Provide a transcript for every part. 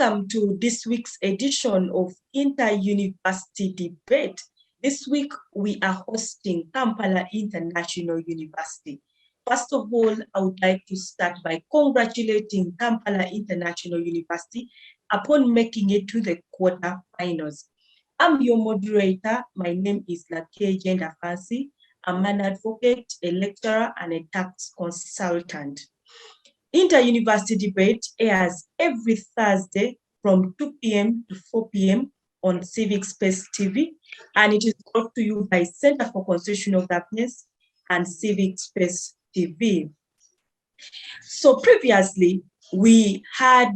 Welcome to this week's edition of Inter-University Debate. This week, we are hosting Kampala International University. First of all, I would like to start by congratulating Kampala International University upon making it to the quarterfinals. I'm your moderator. My name is Areeba Jonathan. I'm an advocate, a lecturer, and a tax consultant. Inter-University Debate airs every Thursday from 2 p.m. to 4 p.m. on Civic Space TV, and it is brought to you by Center for Constitutional Governance and Civic Space TV. So previously, we had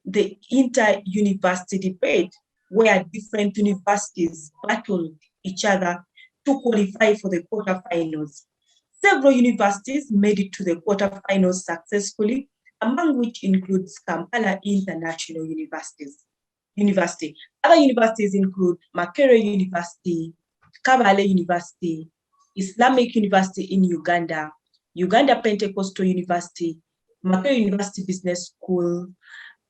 the Inter-University Debate where different universities battled each other to qualify for the quarterfinals. Several universities made it to the quarterfinals successfully, among which includes Kampala International University. Other universities include Makerere University, Kabale University, Islamic University in Uganda, Uganda Pentecostal University, Makerere University Business School,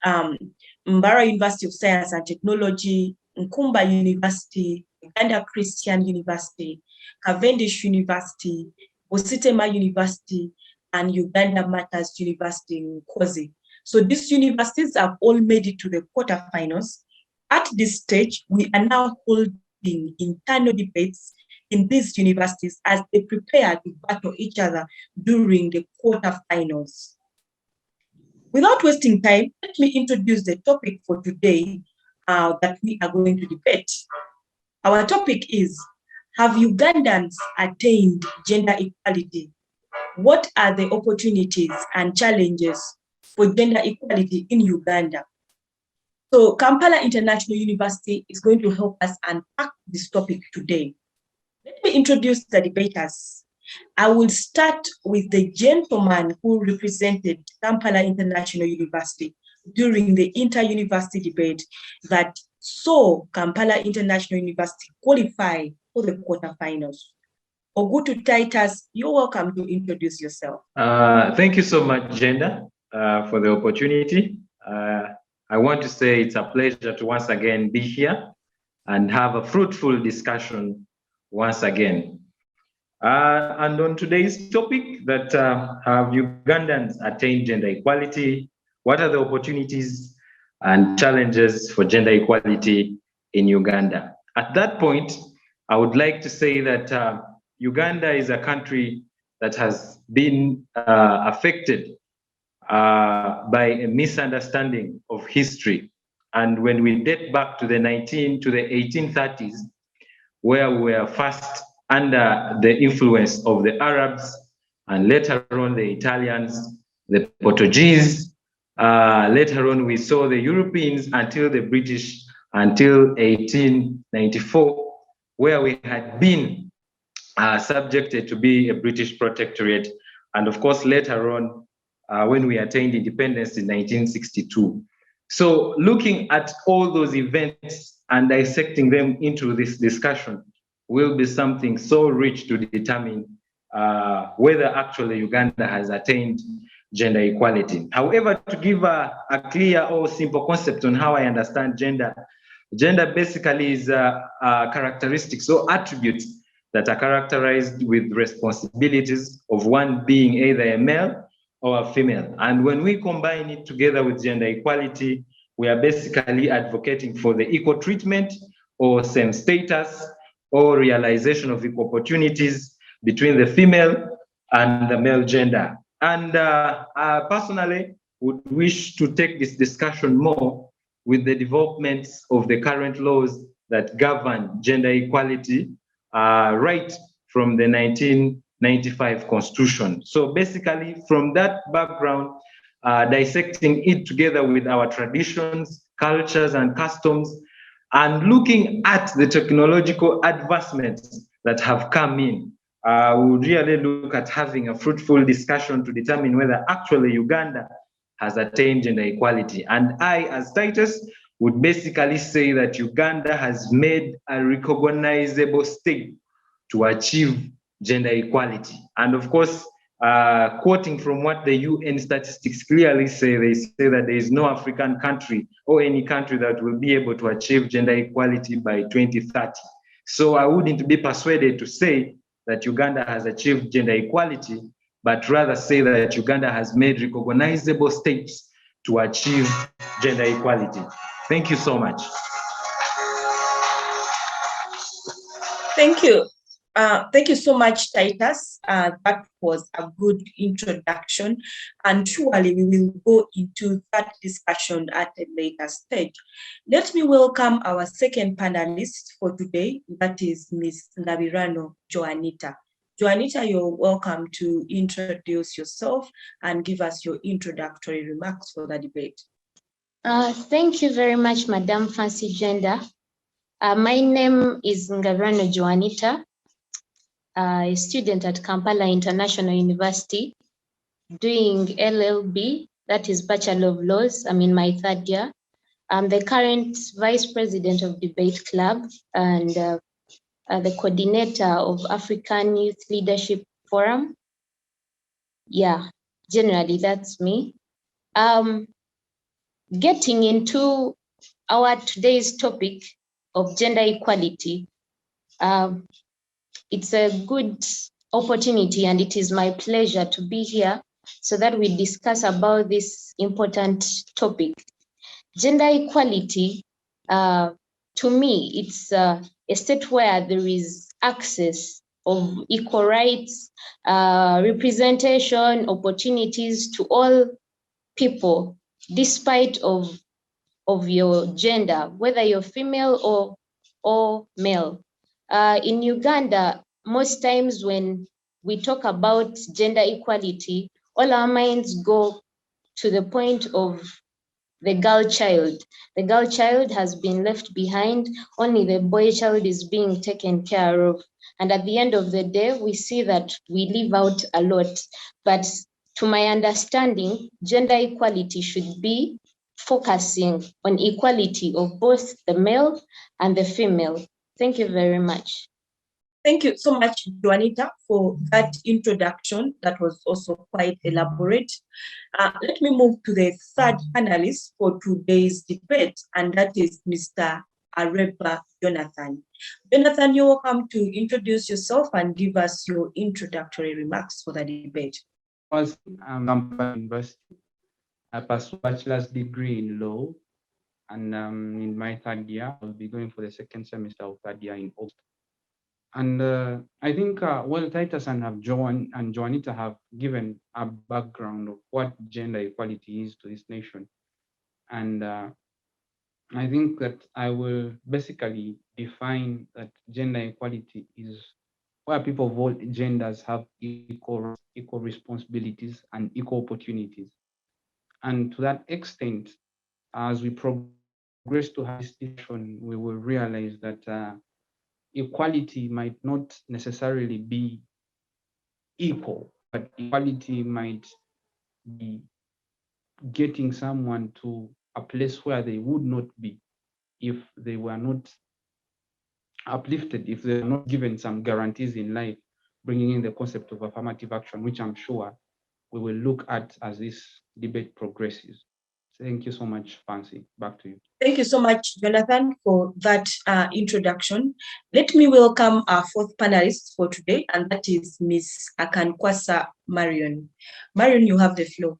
Mbara University of Science and Technology, Nkumba University, Uganda Christian University, Cavendish University, Ositema University, and Uganda Matters University in Kozi. So these universities have all made it to the quarterfinals. At this stage, we are now holding internal debates in these universities as they prepare to battle each other during the quarterfinals. Without wasting time, let me introduce the topic for today that we are going to debate. Our topic is, have Ugandans attained gender equality? What are the opportunities and challenges for gender equality in Uganda? So Kampala International University is going to help us unpack this topic today. Let me introduce the debaters. I will start with the gentleman who represented Kampala International University during the inter-university debate that saw Kampala International University qualify for the quarterfinals. Oguttu Titus, you're welcome to introduce yourself. Thank you so much, Jenda, for the opportunity. I want to say it's a pleasure to once again be here and have a fruitful discussion once again. And on today's topic, that have Ugandans attained gender equality? What are the opportunities and challenges for gender equality in Uganda? At that point, I would like to say that Uganda is a country that has been affected by a misunderstanding of history. And when we date back to the 1830s, where we were first under the influence of the Arabs, and later on the Italians, the Portuguese, later on we saw the Europeans until the British, until 1894, where we had been subjected to be a British protectorate, and of course later on when we attained independence in 1962. So looking at all those events and dissecting them into this discussion will be something so rich to determine whether actually Uganda has attained gender equality. However, to give a clear or simple concept on how I understand gender, gender basically is characteristics or attributes that are characterized with responsibilities of one being either a male or a female. And when we combine it together with gender equality, we are basically advocating for the equal treatment or same status or realization of equal opportunities between the female and the male gender. And I personally would wish to take this discussion more with the developments of the current laws that govern gender equality right from the 1995 Constitution. So basically from that background, dissecting it together with our traditions, cultures, and customs, and looking at the technological advancements that have come in, we would really look at having a fruitful discussion to determine whether actually Uganda has attained gender equality. And I, as Titus, would basically say that Uganda has made a recognizable step to achieve gender equality. And of course, quoting from what the UN statistics clearly say, they say that there is no African country or any country that will be able to achieve gender equality by 2030. So I wouldn't be persuaded to say that Uganda has achieved gender equality, but rather say that Uganda has made recognizable steps to achieve gender equality. Thank you so much. Thank you. Thank you so much, Titus. That was a good introduction, and surely we will go into that discussion at a later stage. Let me welcome our second panelist for today, that is Ms. Ngabirano Joanita. Joanita, you're welcome to introduce yourself and give us your introductory remarks for the debate. Thank you very much, Madam Fancy Gender. My name is Ngabirano Joanita, a student at Kampala International University, doing LLB, that is Bachelor of Laws. I'm in my third year. I'm the current Vice President of Debate Club and the coordinator of African Youth Leadership Forum. Yeah, generally that's me. Getting into our today's topic of gender equality, it's a good opportunity and it is my pleasure to be here so that we discuss about this important topic. Gender equality, to me, it's a state where there is access of equal rights, representation, opportunities to all people, despite of your gender, whether you're female or male. In Uganda, most times when we talk about gender equality, all our minds go to the point of the girl child. The girl child has been left behind, only the boy child is being taken care of. And at the end of the day, we see that we leave out a lot. But to my understanding, gender equality should be focusing on equality of both the male and the female. Thank you very much. Thank you so much, Juanita, for that introduction. That was also quite elaborate. Let me move to the third panelist for today's debate, and that is Mr. Areeba Jonathan. Jonathan, you're welcome to introduce yourself and give us your introductory remarks for the debate. I'm Kampala University. I passed a bachelor's degree in law, and in my third year, I'll be going for the second semester of third year in August. And I think, well, Titus and Joanita have given a background of what gender equality is to this nation. And I think that I will basically define that gender equality is where people of all genders have equal responsibilities and equal opportunities. And to that extent, as we progress to have this discussion, we will realize that equality might not necessarily be equal, but equality might be getting someone to a place where they would not be if they were not uplifted, if they are not given some guarantees in life, bringing in the concept of affirmative action, which I'm sure we will look at as this debate progresses. Thank you so much, Fancy. Back to you. Thank you so much, Jonathan, for that introduction. Let me welcome our fourth panelist for today, and that is Ms. Akankwasa Marion. Marion, you have the floor.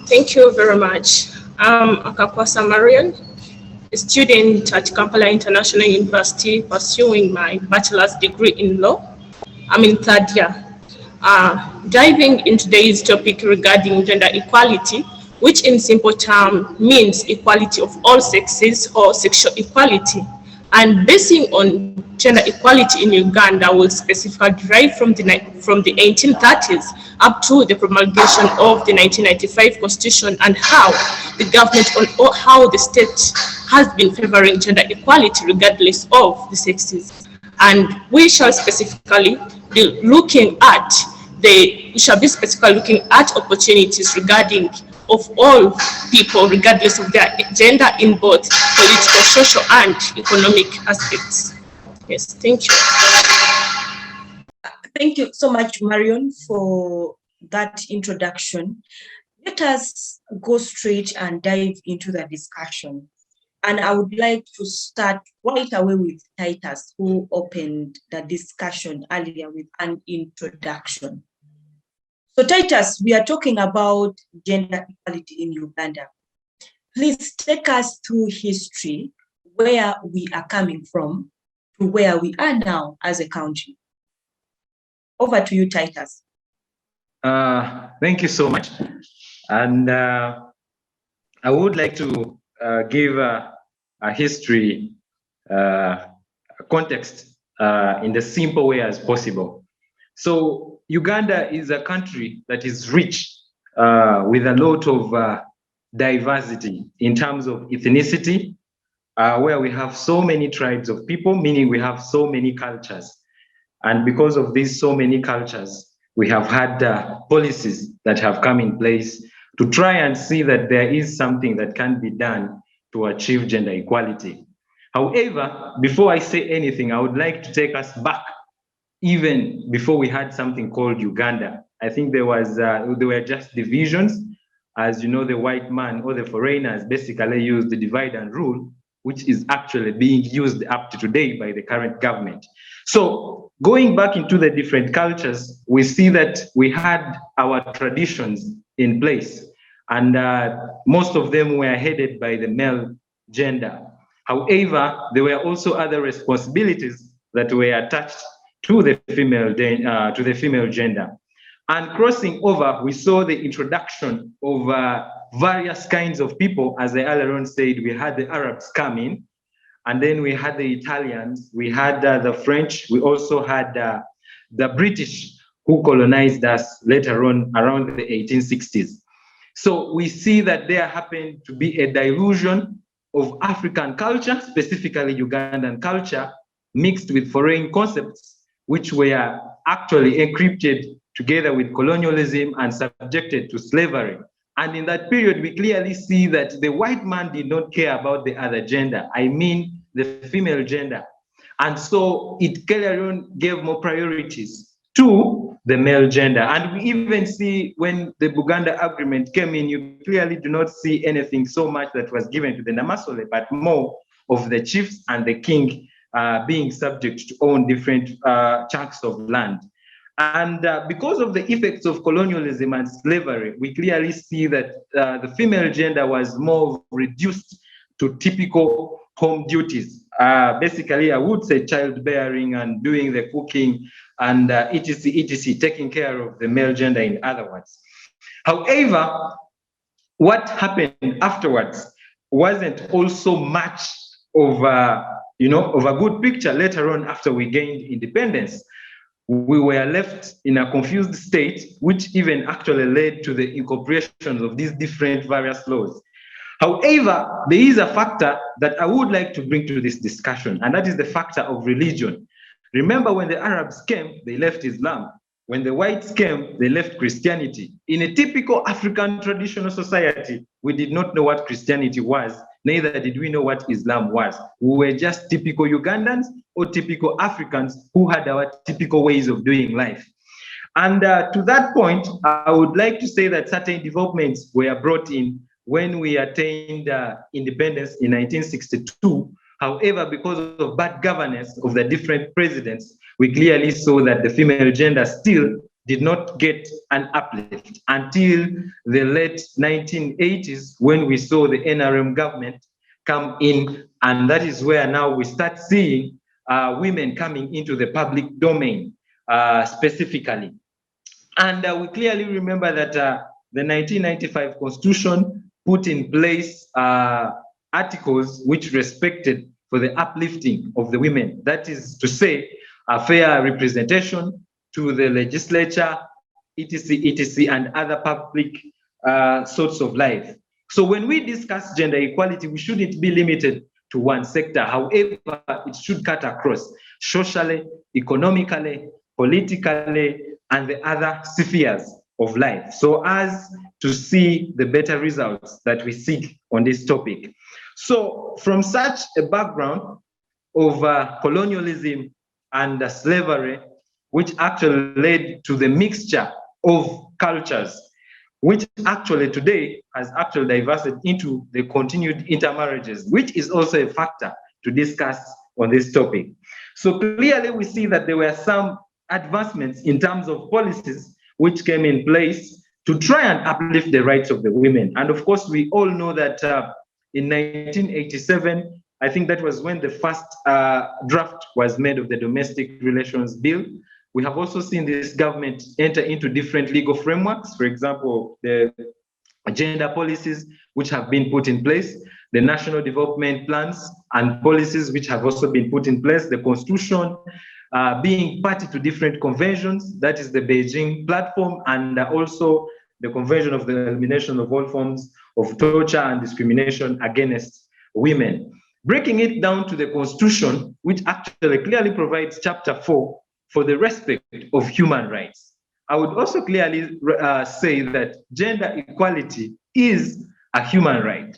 Thank you very much. I'm Akankwasa Marion, a student at Kampala International University pursuing my bachelor's degree in law. I'm in third year. Diving into today's topic regarding gender equality, which in simple terms means equality of all sexes or sexual equality. And basing on gender equality in Uganda will specifically derive from the 1830s up to the promulgation of the 1995 Constitution, and how the government or how the state has been favoring gender equality regardless of the sexes. And we shall specifically be looking at opportunities regarding of all people, regardless of their gender, in both political, social, and economic aspects. Yes, thank you. Thank you so much, Marion, for that introduction. Let us go straight and dive into the discussion. And I would like to start right away with Titus, who opened the discussion earlier with an introduction. So Titus, we are talking about gender equality in Uganda. Please take us through history, where we are coming from to where we are now as a country. Over to you, Titus. Thank you so much. And I would like to give a history context in the simple way as possible. So Uganda is a country that is rich with a lot of diversity in terms of ethnicity, where we have so many tribes of people, meaning we have so many cultures. And because of these so many cultures, we have had policies that have come in place to try and see that there is something that can be done to achieve gender equality. However, before I say anything, I would like to take us back even before we had something called Uganda. I think there were just divisions. As you know, the white man or the foreigners basically used the divide and rule, which is actually being used up to today by the current government. So going back into the different cultures, we see that we had our traditions in place, and most of them were headed by the male gender. However, there were also other responsibilities that were attached to the female gender. And crossing over, we saw the introduction of various kinds of people. As I earlier on said, we had the Arabs come in, and then we had the Italians, we had the French, we also had the British who colonized us later on around the 1860s. So we see that there happened to be a dilution of African culture, specifically Ugandan culture, mixed with foreign concepts, which were actually encrypted together with colonialism and subjected to slavery. And in that period, we clearly see that the white man did not care about the other gender, I mean the female gender. And so it clearly on gave more priorities to the male gender. And we even see when the Buganda Agreement came in, you clearly do not see anything so much that was given to the Namasole, but more of the chiefs and the king being subject to own different chunks of land. And because of the effects of colonialism and slavery, we clearly see that the female gender was more reduced to typical home duties. Basically, I would say childbearing and doing the cooking and etc., taking care of the male gender, in other words. However, what happened afterwards wasn't also much of a good picture later on after we gained independence. We were left in a confused state, which even actually led to the incorporation of these different various laws. However, there is a factor that I would like to bring to this discussion, and that is the factor of religion. Remember, when the Arabs came, they left Islam. When the whites came, they left Christianity. In a typical African traditional society, we did not know what Christianity was, neither did we know what Islam was. We were just typical Ugandans or typical Africans who had our typical ways of doing life. And to that point, I would like to say that certain developments were brought in when we attained independence in 1962. However, because of bad governance of the different presidents, we clearly saw that the female gender still did not get an uplift until the late 1980s, when we saw the NRM government come in. And that is where now we start seeing women coming into the public domain specifically. And we clearly remember that the 1995 Constitution put in place articles which respected for the uplifting of the women. That is to say, a fair representation to the legislature, etc., and other public sorts of life. So when we discuss gender equality, we shouldn't be limited to one sector. However, it should cut across socially, economically, politically, and the other spheres of life, so as to see the better results that we seek on this topic. So from such a background of colonialism and slavery, which actually led to the mixture of cultures, which actually today has actually diverted into the continued intermarriages, which is also a factor to discuss on this topic. So clearly we see that there were some advancements in terms of policies which came in place to try and uplift the rights of the women. And of course, we all know that in 1987, I think that was when the first draft was made of the Domestic Relations Bill. We have also seen this government enter into different legal frameworks, for example, the gender policies which have been put in place, the national development plans and policies which have also been put in place, the constitution, being party to different conventions, that is the Beijing platform, and also the Convention of the Elimination of All Forms of Torture and Discrimination Against Women. Breaking it down to the constitution, which actually clearly provides chapter 4 for the respect of human rights. I would also clearly say that gender equality is a human right,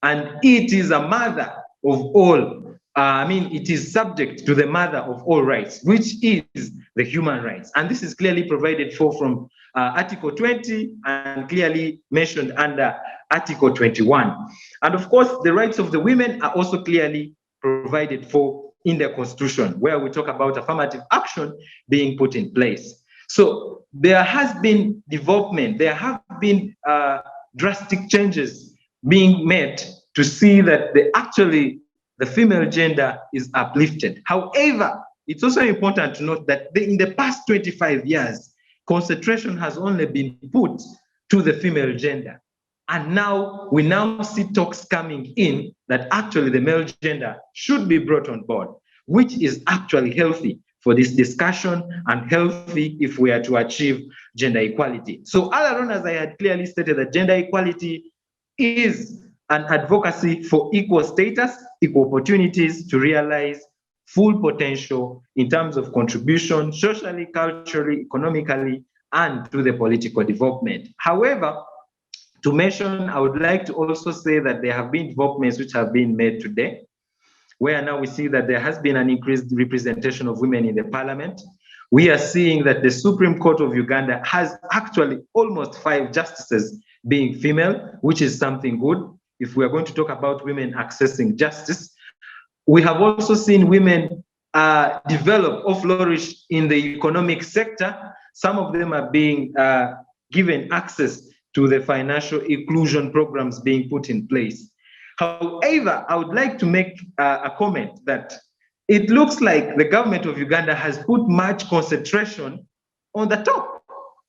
and it is a mother of all. It is subject to the mother of all rights, which is the human rights. And this is clearly provided for from Article 20 and clearly mentioned under Article 21. And of course, the rights of the women are also clearly provided for in the Constitution, where we talk about affirmative action being put in place. So there has been development, there have been drastic changes being made to see that the female gender is uplifted. However, it's also important to note that in the past 25 years, concentration has only been put to the female gender. And now we see talks coming in that actually the male gender should be brought on board, which is actually healthy for this discussion and healthy if we are to achieve gender equality. So earlier on, as I had clearly stated, that gender equality is an advocacy for equal status, equal opportunities to realize full potential in terms of contribution, socially, culturally, economically, and to the political development. However, to mention, I would like to also say that there have been developments which have been made today, where now we see that there has been an increased representation of women in the parliament. We are seeing that the Supreme Court of Uganda has actually almost 5 justices being female, which is something good if we are going to talk about women accessing justice. We have also seen women develop or flourish in the economic sector. Some of them are being given access to the financial inclusion programs being put in place. However, I would like to make a comment that it looks like the government of Uganda has put much concentration on the top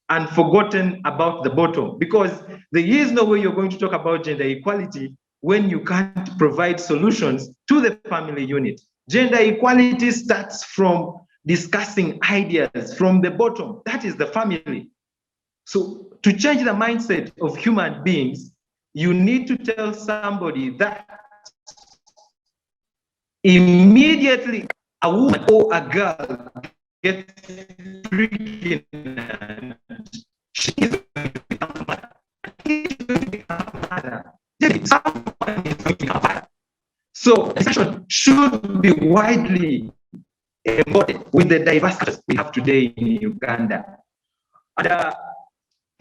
and forgotten about the bottom, because there is no way you're going to talk about gender equality when you can't provide solutions to the family unit. Gender equality starts from discussing ideas from the bottom. That is the family. So to change the mindset of human beings, you need to tell somebody that immediately a woman or a girl gets pregnant, she is going to become a mother. She's going to become a mother. Someone is going to become a mother. So discussion should be widely embodied with the diversity we have today in Uganda. And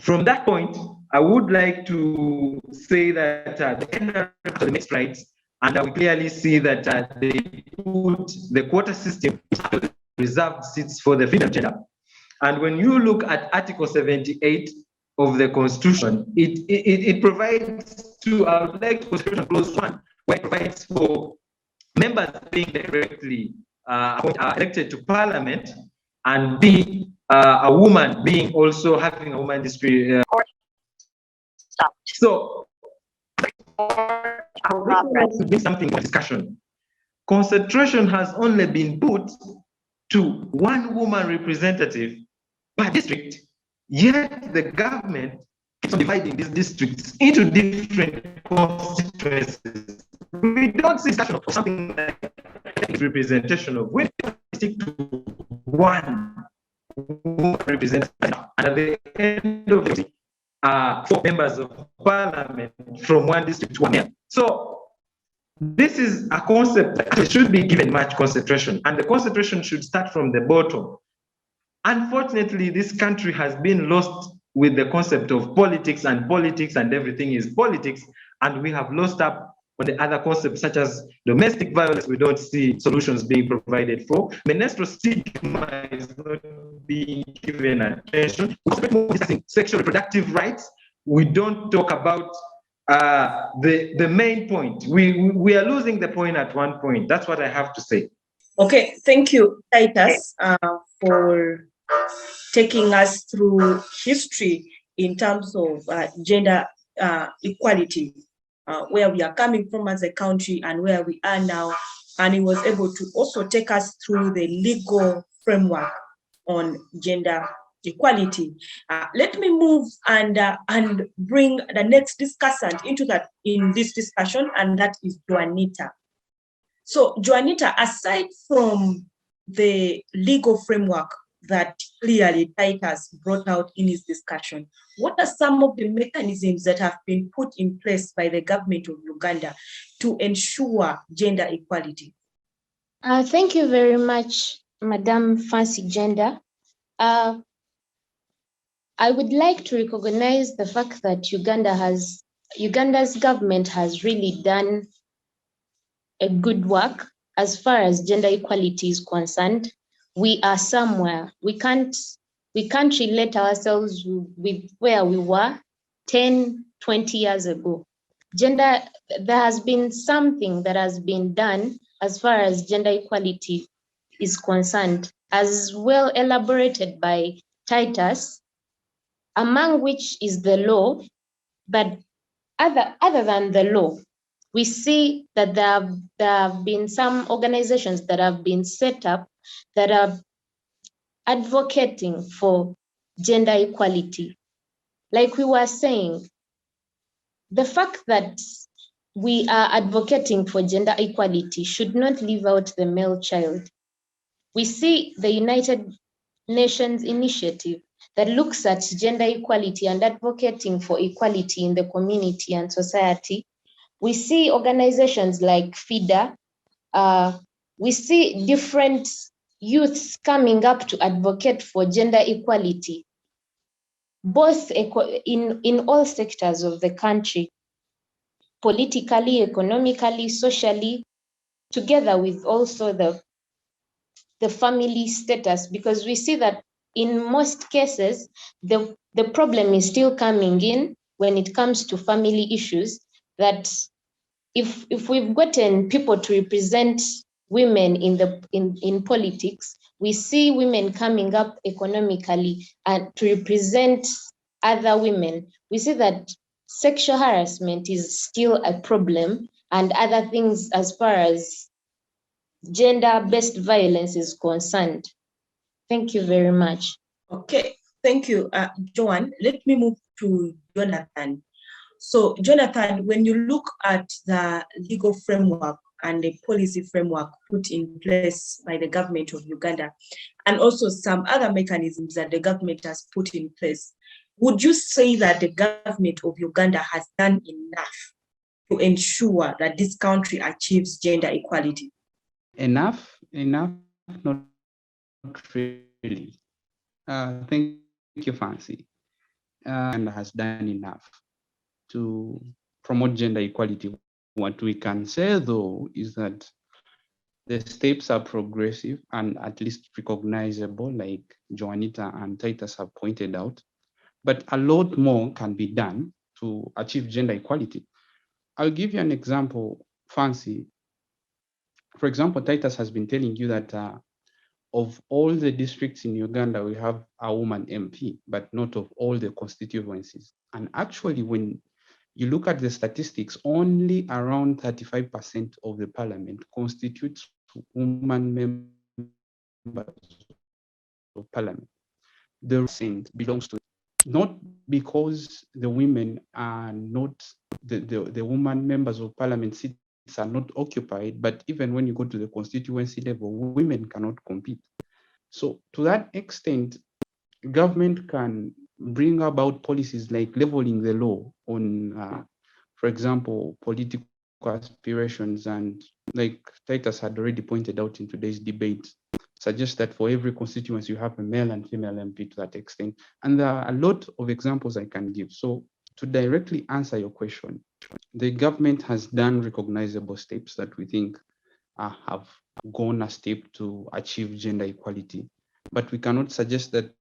from that point, I would like to say that the NRF makes strides, and we clearly see that they put the quota system reserved seats for the female gender. And when you look at Article 78 of the Constitution, it provides to, I would like to Constitution Clause 1, where it provides for members being directly elected to Parliament, and B, a woman being also having a woman district. So, I would like to do something for discussion. Concentration has only been put to one woman representative per district, yet the government keeps on dividing these districts into different constituencies. We don't see discussion of something like representation of women. We stick to one woman representative, and at the end of the day, 4 members of parliament from one district to 1 year. So this is a concept that should be given much concentration, and the concentration should start from the bottom. Unfortunately, this country has been lost with the concept of politics and everything is politics. And we have lost up on the other concepts such as domestic violence. We don't see solutions being provided for. Menstrual stigma is not being given attention. We're discussing sexual reproductive rights. We don't talk about the main point. We are losing the point at one point. That's what I have to say. Okay, thank you, Titus, for taking us through history in terms of gender equality, where we are coming from as a country and where we are now. And he was able to also take us through the legal framework on gender equality. Let me move and bring the next discussant in this discussion, and that is Joanita. So, Joanita, aside from the legal framework that clearly Titus brought out in his discussion, what are some of the mechanisms that have been put in place by the government of Uganda to ensure gender equality? Thank you very much, Madam Fancy Gender. I would like to recognize the fact that Uganda's government has really done a good work as far as gender equality is concerned. We are somewhere. We can't relate ourselves with where we were 10, 20 years ago. There has been something that has been done as far as gender equality is concerned, as well elaborated by Titus, among which is the law. But other than the law, we see that there have been some organizations that have been set up that are advocating for gender equality. Like we were saying, the fact that we are advocating for gender equality should not leave out the male child. We see the United Nations initiative that looks at gender equality and advocating for equality in the community and society. We see organizations like FIDA. We see different youths coming up to advocate for gender equality, both in all sectors of the country, politically, economically, socially, together with also the family status, because we see that in most cases, the problem is still coming in when it comes to family issues, that if we've gotten people to represent women in politics, we see women coming up economically and to represent other women. We see that sexual harassment is still a problem, and other things as far as gender-based violence is concerned. Thank you very much. Okay, thank you, Joan. Let me move to Jonathan. So, Jonathan, when you look at the legal framework and the policy framework put in place by the government of Uganda, and also some other mechanisms that the government has put in place, would you say that the government of Uganda has done enough to ensure that this country achieves gender equality? Enough, not really. Thank you, Fancy. And has done enough to promote gender equality. What we can say, though, is that the steps are progressive and at least recognizable, like Joanita and Titus have pointed out. But a lot more can be done to achieve gender equality. I'll give you an example, Fancy. For example, Titus has been telling you that of all the districts in Uganda, we have a woman MP, but not of all the constituencies. And actually, when you look at the statistics, only around 35% of the parliament constitutes women members of parliament. The percent belongs to, not because the women are not, the women members of parliament seats are not occupied, but even when you go to the constituency level, women cannot compete. So to that extent, government can bring about policies like leveling the law on, for example, political aspirations, and like Titus had already pointed out in today's debate, suggests that for every constituency, you have a male and female MP to that extent. And there are a lot of examples I can give. So to directly answer your question, the government has done recognizable steps that we think have gone a step to achieve gender equality. But we cannot suggest that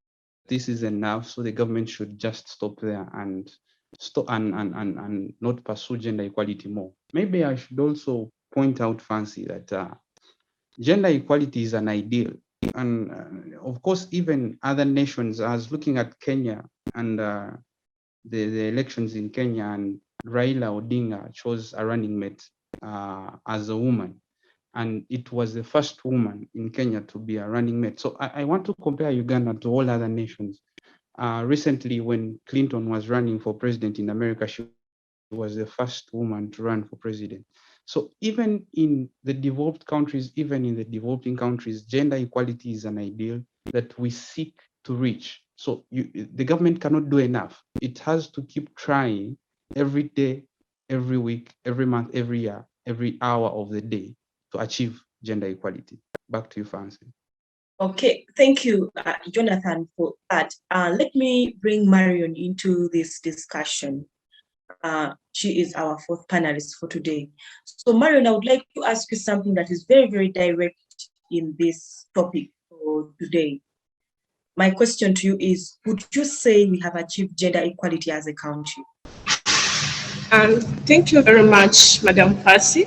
this is enough, so the government should just stop there and not pursue gender equality more. Maybe I should also point out, Fancy, that gender equality is an ideal. And of course, even other nations, I was looking at Kenya and the elections in Kenya, and Raila Odinga chose a running mate as a woman. And it was the first woman in Kenya to be a running mate. So I want to compare Uganda to all other nations. Recently, when Clinton was running for president in America, she was the first woman to run for president. So even in the developed countries, even in the developing countries, gender equality is an ideal that we seek to reach. So the government cannot do enough. It has to keep trying every day, every week, every month, every year, every hour of the day to achieve gender equality. Back to you, Fancy. Okay, thank you, Jonathan, for that. Let me bring Marion into this discussion. She is our fourth panelist for today. So Marion, I would like to ask you something that is very, very direct in this topic for today. My question to you is, would you say we have achieved gender equality as a country? Thank you very much, Madam Percy.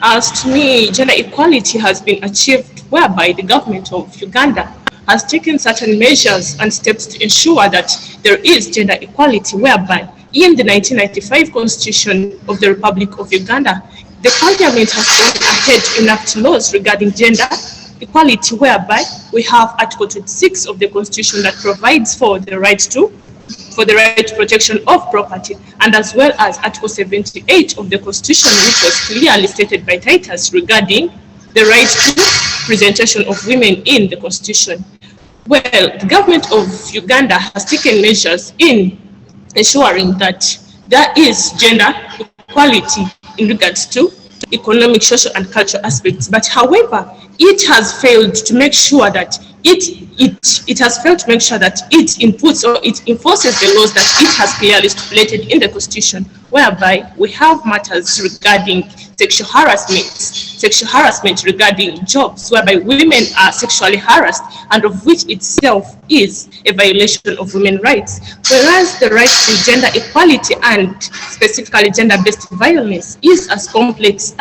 As to me, gender equality has been achieved whereby the government of Uganda has taken certain measures and steps to ensure that there is gender equality, whereby in the 1995 Constitution of the Republic of Uganda, the Parliament has gone ahead to enact laws regarding gender equality, whereby we have Article 26 of the Constitution that provides for the right to protection of property, and as well as Article 78 of the Constitution, which was clearly stated by Titus regarding the right to representation of women in the Constitution. Well, the government of Uganda has taken measures in ensuring that there is gender equality in regards to economic, social, and cultural aspects. But however, it has failed to make sure that it inputs or it enforces the laws that it has clearly stipulated in the Constitution, whereby we have matters regarding sexual harassment regarding jobs, whereby women are sexually harassed, and of which itself is a violation of women's rights. Whereas the right to gender equality and specifically gender-based violence is as complex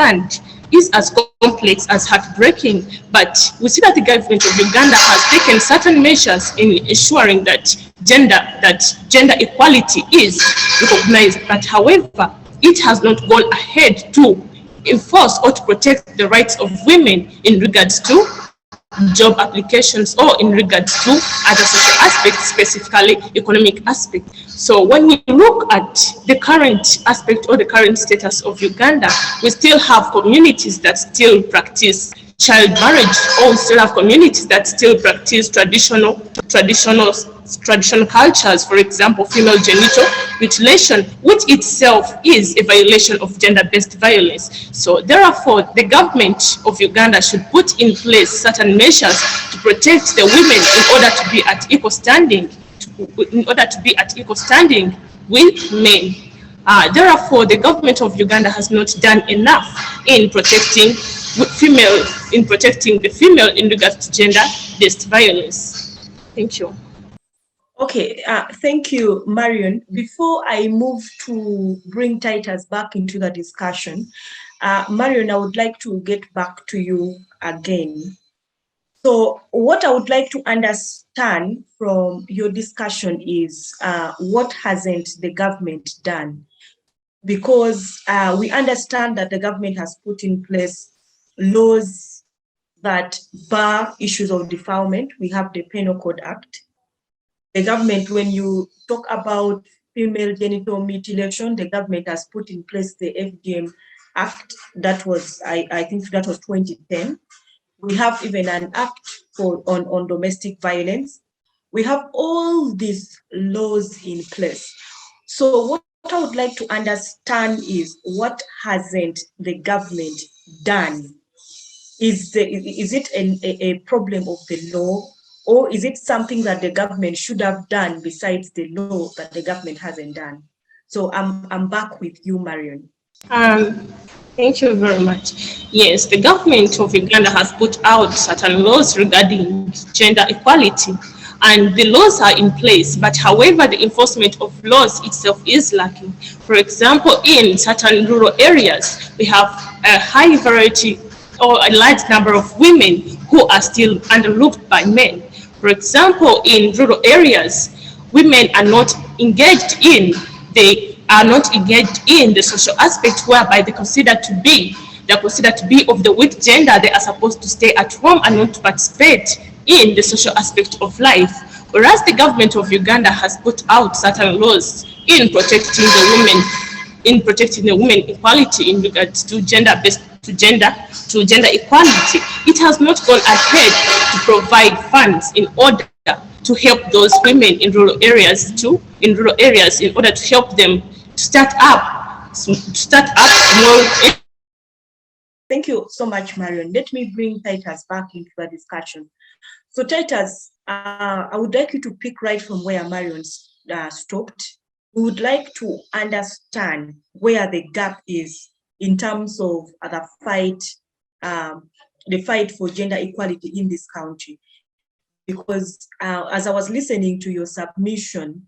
as heartbreaking, but we see that the government of Uganda has taken certain measures in ensuring that gender equality is recognized. But however, it has not gone ahead to enforce or to protect the rights of women in regards to job applications or in regards to other social aspects, specifically economic aspect. So when we look at the current aspect or the current status of Uganda, we still have communities that still practice child marriage, or we still have communities that still practice traditional cultures, for example, female genital mutilation, which itself is a violation of gender-based violence. So therefore, the government of Uganda should put in place certain measures to protect the women in order to be at equal standing, with men. Therefore, the government of Uganda has not done enough in protecting the female in regards to gender-based violence. Thank you. Okay, thank you, Marion. Before I move to bring Titus back into the discussion, Marion, I would like to get back to you again. So what I would like to understand from your discussion is what hasn't the government done? Because we understand that the government has put in place laws that bar issues of defilement. We have the Penal Code Act. The government, when you talk about female genital mutilation, the government has put in place the FGM Act. That was, I think that was 2010. We have even an act on domestic violence. We have all these laws in place. So what I would like to understand is what hasn't the government done is it a problem of the law, or is it something that the government should have done besides the law that the government hasn't done? So I'm back with you, Marion. Thank you very much. Yes, the government of Uganda has put out certain laws regarding gender equality, and the laws are in place, but however, the enforcement of laws itself is lacking. For example, in certain rural areas, we have a high variety or a large number of women who are still underlooked by men. For example, in rural areas, women are not engaged in the social aspect whereby they're considered to be of the weak gender. They are supposed to stay at home and not to participate in the social aspect of life. Whereas the government of Uganda has put out certain laws in protecting the women equality in regards to gender equality, it has not gone ahead to provide funds in order to help those women in rural areas in order to help them to start up small. Thank you so much, Marion. Let me bring Titus back into the discussion. So Titus, I would like you to pick right from where Marion stopped. We would like to understand where the gap is in terms of the fight for gender equality in this country. Because as I was listening to your submission,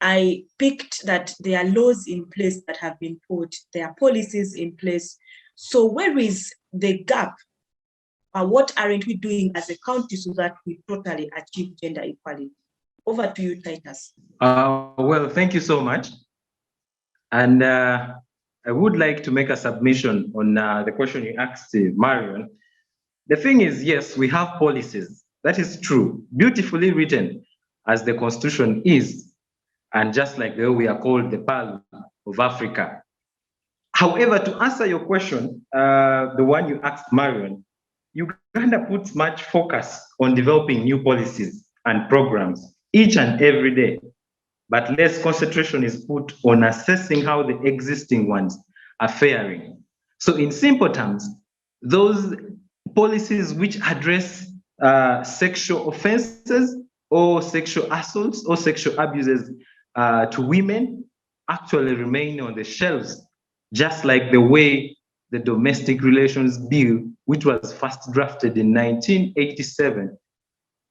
I picked that there are laws in place that have been put, there are policies in place. So where is the gap? What aren't we doing as a country so that we totally achieve gender equality? Over to you, Titus. Well, thank you so much. And I would like to make a submission on the question you asked, Marion. The thing is, yes, we have policies. That is true, beautifully written, as the Constitution is, and just like the way we are called the Pearl of Africa. However, to answer your question, the one you asked, Marion, Uganda puts much focus on developing new policies and programs each and every day, but less concentration is put on assessing how the existing ones are faring. So in simple terms, those policies which address sexual offenses or sexual assaults or sexual abuses to women actually remain on the shelves, just like the way the Domestic Relations Bill, which was first drafted in 1987,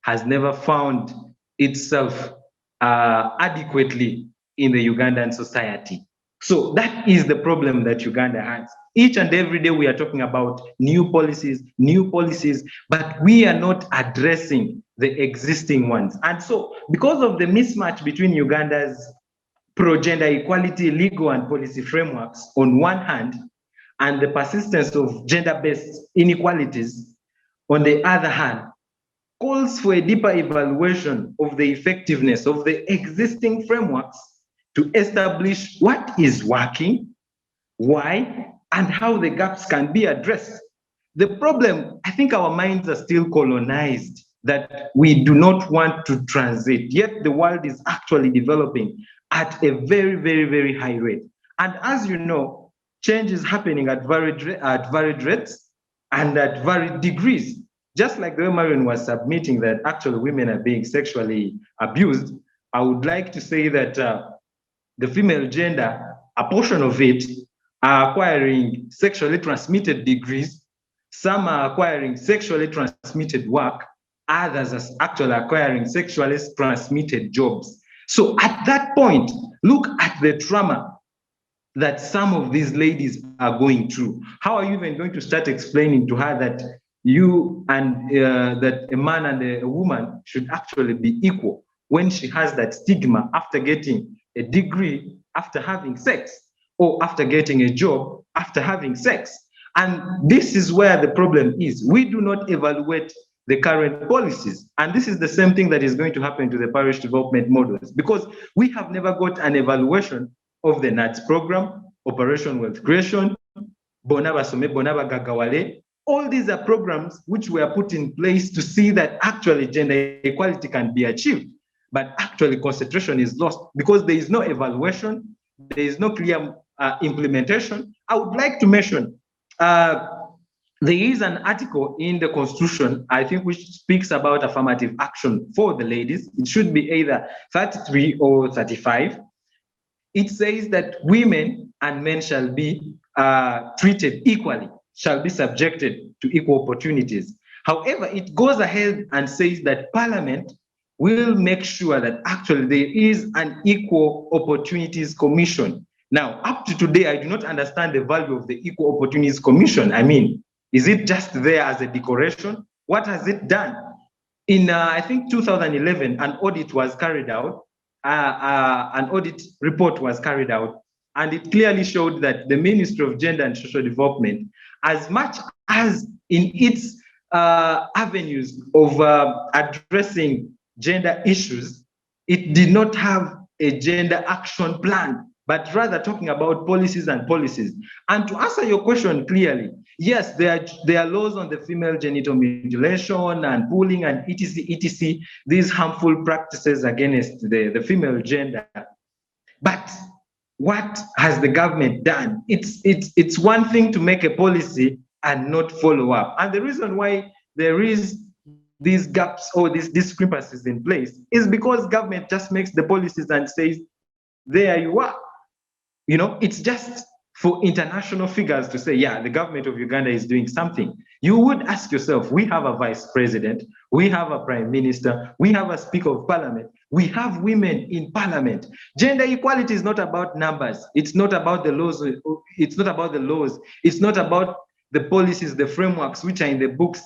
has never found itself adequately in the Ugandan society. So that is the problem that Uganda has. Each and every day we are talking about new policies, but we are not addressing the existing ones. And so because of the mismatch between Uganda's pro-gender equality legal and policy frameworks on one hand, and the persistence of gender-based inequalities on the other hand, calls for a deeper evaluation of the effectiveness of the existing frameworks to establish what is working, why, and how the gaps can be addressed. The problem, I think our minds are still colonized, that we do not want to transit, yet the world is actually developing at a very, very, very high rate. And as you know, change is happening at varied rates and at varied degrees. Just like the way Marion was submitting that actually women are being sexually abused, I would like to say that the female gender, a portion of it, are acquiring sexually transmitted degrees. Some are acquiring sexually transmitted work. Others are actually acquiring sexually transmitted jobs. So at that point, look at the trauma that some of these ladies are going through. How are you even going to start explaining to her that you and that a man and a woman should actually be equal when she has that stigma after getting a degree, after having sex, or after getting a job, after having sex? And this is where the problem is. We do not evaluate the current policies. And this is the same thing that is going to happen to the parish development models, because we have never got an evaluation of the NADS program, Operation Wealth Creation, Bonaba Some, Bonaba Gagawale. All these are programs which were put in place to see that actually gender equality can be achieved. But actually concentration is lost because there is no evaluation, there is no clear implementation. I would like to mention there is an article in the Constitution, I think, which speaks about affirmative action for the ladies. It should be either 33 or 35. It says that women and men shall be treated equally, shall be subjected to equal opportunities. However, it goes ahead and says that Parliament will make sure that actually there is an Equal Opportunities Commission. Now, up to today, I do not understand the value of the Equal Opportunities Commission. I mean, is it just there as a decoration? What has it done? In, I think, 2011, an audit was carried out. An audit report was carried out, and it clearly showed that the Ministry of Gender and Social Development, as much as in its avenues of addressing gender issues, it did not have a gender action plan, but rather talking about policies and policies. And to answer your question clearly, yes, there are laws on the female genital mutilation and pooling and etc., these harmful practices against the female gender. But what has the government done? It's one thing to make a policy and not follow up. And the reason why there is these gaps or these discrepancies in place is because government just makes the policies and says, there you are. You know, it's just for international figures to say, yeah, the government of Uganda is doing something. You would ask yourself, we have a vice president, we have a prime minister, we have a speaker of parliament, we have women in parliament. Gender equality is not about numbers. It's not about the laws. It's not about the laws. It's not about the policies, the frameworks which are in the books.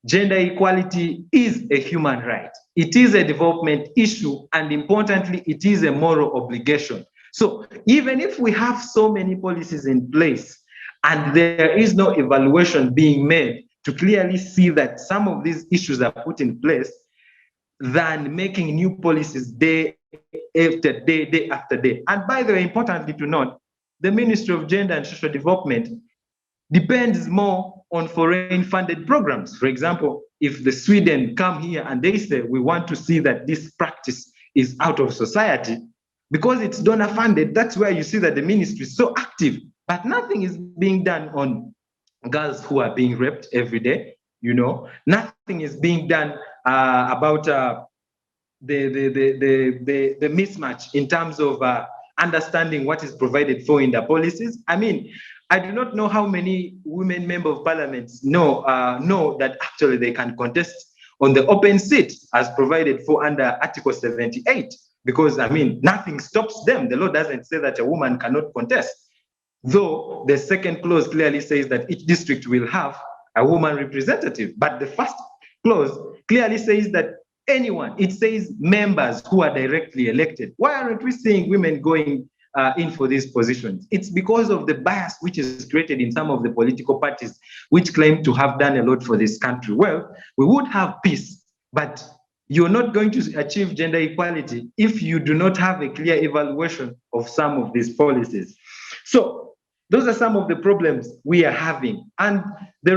Gender equality is a human right. It is a development issue, and importantly, it is a moral obligation. So even if we have so many policies in place and there is no evaluation being made to clearly see that some of these issues are put in place, than making new policies day after day, day after day. And by the way, importantly to note, the Ministry of Gender and Social Development depends more on foreign funded programs. For example, if the Sweden come here and they say, we want to see that this practice is out of society, because it's donor funded, that's where you see that the ministry is so active, but nothing is being done on girls who are being raped every day. You know, nothing is being done about the mismatch in terms of understanding what is provided for in the policies. I mean, I do not know how many women member of parliament know that actually they can contest on the open seat as provided for under Article 78. Because, I mean, nothing stops them. The law doesn't say that a woman cannot contest. Though the second clause clearly says that each district will have a woman representative. But the first clause clearly says that anyone, it says members who are directly elected. Why aren't we seeing women going in for these positions? It's because of the bias which is created in some of the political parties which claim to have done a lot for this country. Well, we would have peace, but you're not going to achieve gender equality if you do not have a clear evaluation of some of these policies. So those are some of the problems we are having. And the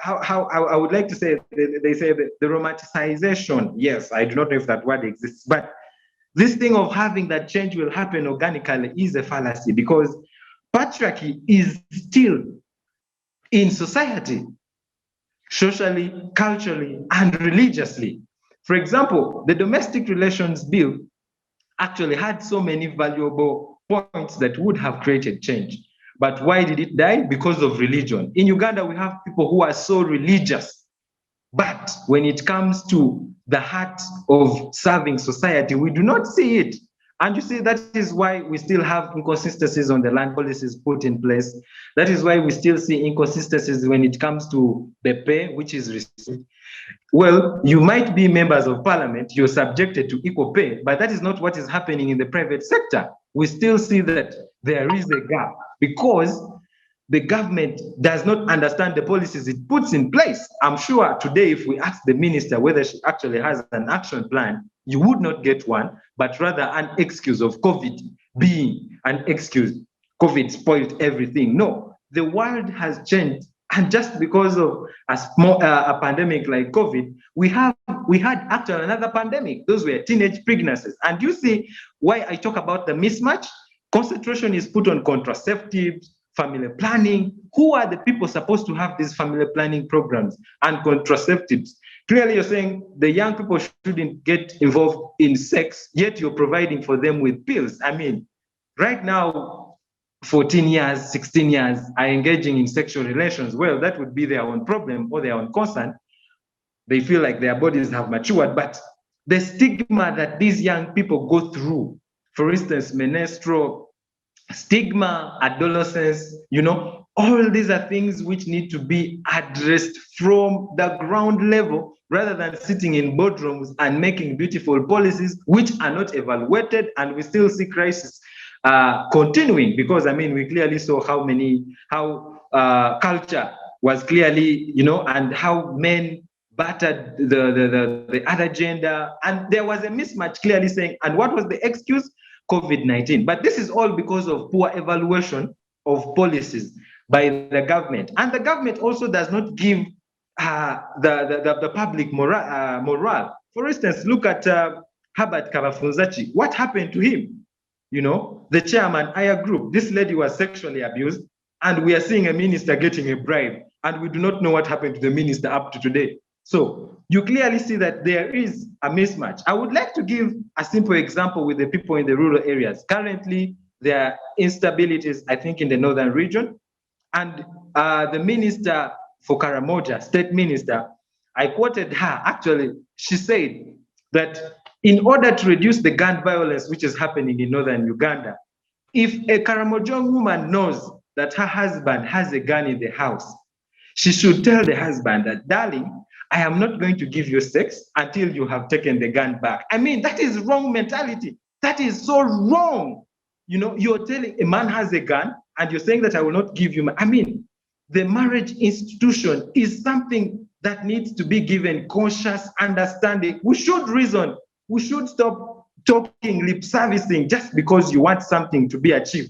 how I would like to say, they say that the romanticization, yes, I do not know if that word exists, but this thing of having that change will happen organically is a fallacy, because patriarchy is still in society, socially, culturally, and religiously. For example, the Domestic Relations Bill actually had so many valuable points that would have created change. But why did it die? Because of religion. In Uganda, we have people who are so religious, but when it comes to the heart of serving society, we do not see it. And you see, that is why we still have inconsistencies on the land policies put in place. That is why we still see inconsistencies when it comes to the pay, which is received. Well, you might be members of parliament, you're subjected to equal pay, but that is not what is happening in the private sector. We still see that there is a gap because the government does not understand the policies it puts in place. I'm sure today, if we ask the minister whether she actually has an action plan, you would not get one, but rather an excuse of COVID being an excuse. COVID spoiled everything. No, the world has changed. And just because of a pandemic like COVID, we had actually another pandemic. Those were teenage pregnancies. And you see why I talk about the mismatch? Concentration is put on contraceptives, family planning. Who are the people supposed to have these family planning programs and contraceptives? Clearly, you're saying the young people shouldn't get involved in sex, yet you're providing for them with pills. I mean, right now, 14 years, 16 years are engaging in sexual relations. Well, that would be their own problem or their own concern. They feel like their bodies have matured, but the stigma that these young people go through, for instance, menstrual stigma, adolescence, all these are things which need to be addressed from the ground level rather than sitting in boardrooms and making beautiful policies which are not evaluated, and we still see crisis continuing, because I mean, we clearly saw how culture was clearly, and how men battered the other gender, and there was a mismatch clearly saying, and what was the excuse? COVID-19. But this is all because of poor evaluation of policies by the government. And the government also does not give the public morale. For instance, look at Herbert Kabafunzachi. What happened to him? The chairman, Aya Group, this lady was sexually abused, and we are seeing a minister getting a bribe, and we do not know what happened to the minister up to today. So you clearly see that there is a mismatch. I would like to give a simple example with the people in the rural areas. Currently, there are instabilities, I think, in the northern region. And the minister for Karamoja, state minister, I quoted her, actually, she said that in order to reduce the gun violence which is happening in northern Uganda, if a Karamojong woman knows that her husband has a gun in the house, she should tell the husband that, darling, I am not going to give you sex until you have taken the gun back. I mean, that is wrong mentality. That is so wrong. You're telling a man has a gun and you're saying that I will not give you. I mean, the marriage institution is something that needs to be given conscious understanding. We should reason. We should stop talking lip servicing just because you want something to be achieved.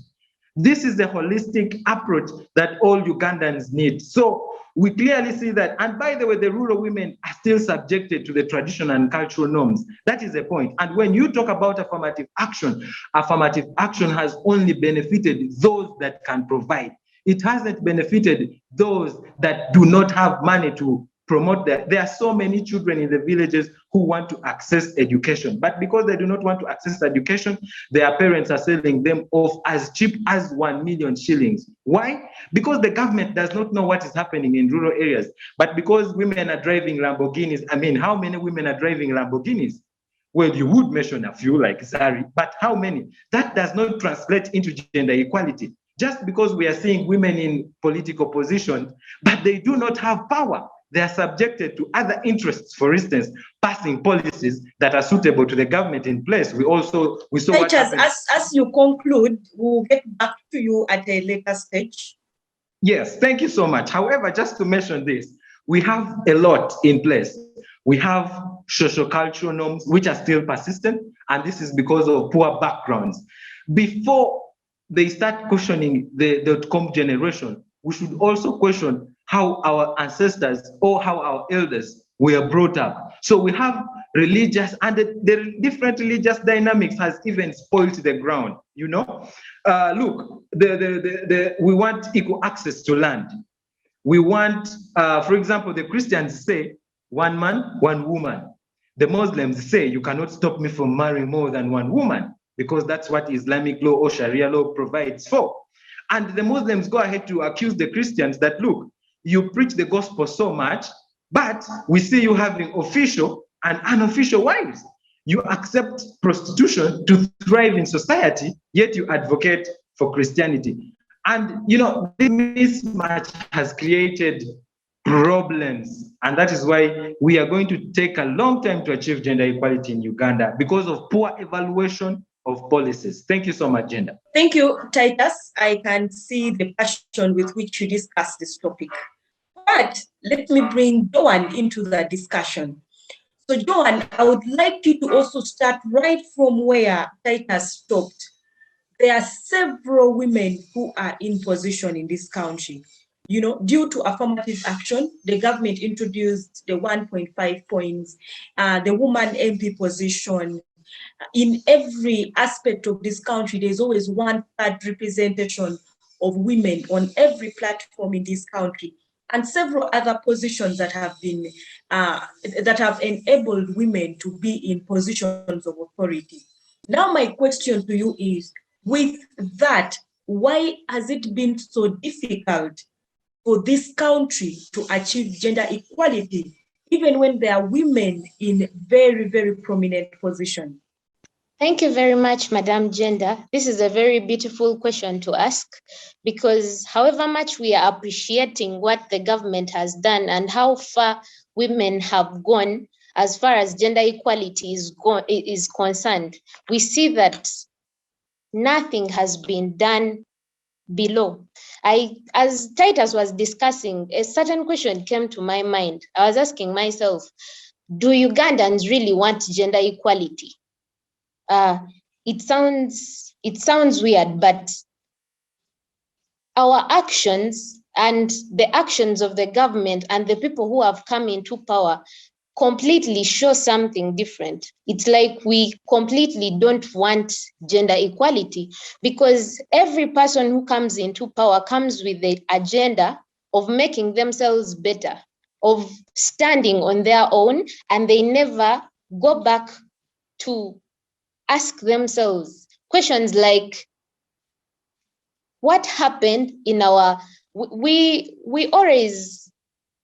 This is the holistic approach that all Ugandans need. So we clearly see that. And by the way, the rural women are still subjected to the traditional and cultural norms. That is the point. And when you talk about affirmative action has only benefited those that can provide. It hasn't benefited those that do not have money to promote that. There are so many children in the villages who want to access education, but because they do not want to access education, their parents are selling them off as cheap as 1 million shillings. Why? Because the government does not know what is happening in rural areas, but because women are driving Lamborghinis. I mean, how many women are driving Lamborghinis? Well, you would mention a few like Zari, but how many? That does not translate into gender equality. Just because we are seeing women in political positions, but they do not have power. They are subjected to other interests, for instance, passing policies that are suitable to the government in place. We saw what happened. As you conclude, we'll get back to you at a later stage. Yes, thank you so much. However, just to mention this, we have a lot in place. We have socio-cultural norms which are still persistent, and this is because of poor backgrounds. Before they start questioning the .com generation, we should also question how our ancestors or how our elders were brought up. So we have religious, and the different religious dynamics has even spoiled the ground. Look, we want equal access to land. We want, for example, the Christians say, one man, one woman. The Muslims say, you cannot stop me from marrying more than one woman, because that's what Islamic law or Sharia law provides for. And the Muslims go ahead to accuse the Christians that, look, you preach the gospel so much, but we see you having official and unofficial wives. You accept prostitution to thrive in society, yet you advocate for Christianity. And, this mismatch has created problems. And that is why we are going to take a long time to achieve gender equality in Uganda, because of poor evaluation of policies. Thank you so much, Gender. Thank you, Titus. I can see the passion with which you discuss this topic. But let me bring Joan into the discussion. So Joan, I would like you to also start right from where Titus stopped. There are several women who are in position in this country. Due to affirmative action, the government introduced the 1.5 points, the woman MP position. In every aspect of this country, there's always 1/3 representation of women on every platform in this country, and several other positions that have been that have enabled women to be in positions of authority. Now, my question to you is, with that, why has it been so difficult for this country to achieve gender equality, even when there are women in very, very prominent positions? Thank you very much, Madam Gender. This is a very beautiful question to ask, because however much we are appreciating what the government has done and how far women have gone as far as gender equality is concerned, we see that nothing has been done below. As Titus was discussing, a certain question came to my mind. I was asking myself, do Ugandans really want gender equality? It sounds weird, but our actions and the actions of the government and the people who have come into power completely show something different. It's like we completely don't want gender equality, because every person who comes into power comes with the agenda of making themselves better, of standing on their own, and they never go back to ask themselves questions like, what happened in our, we always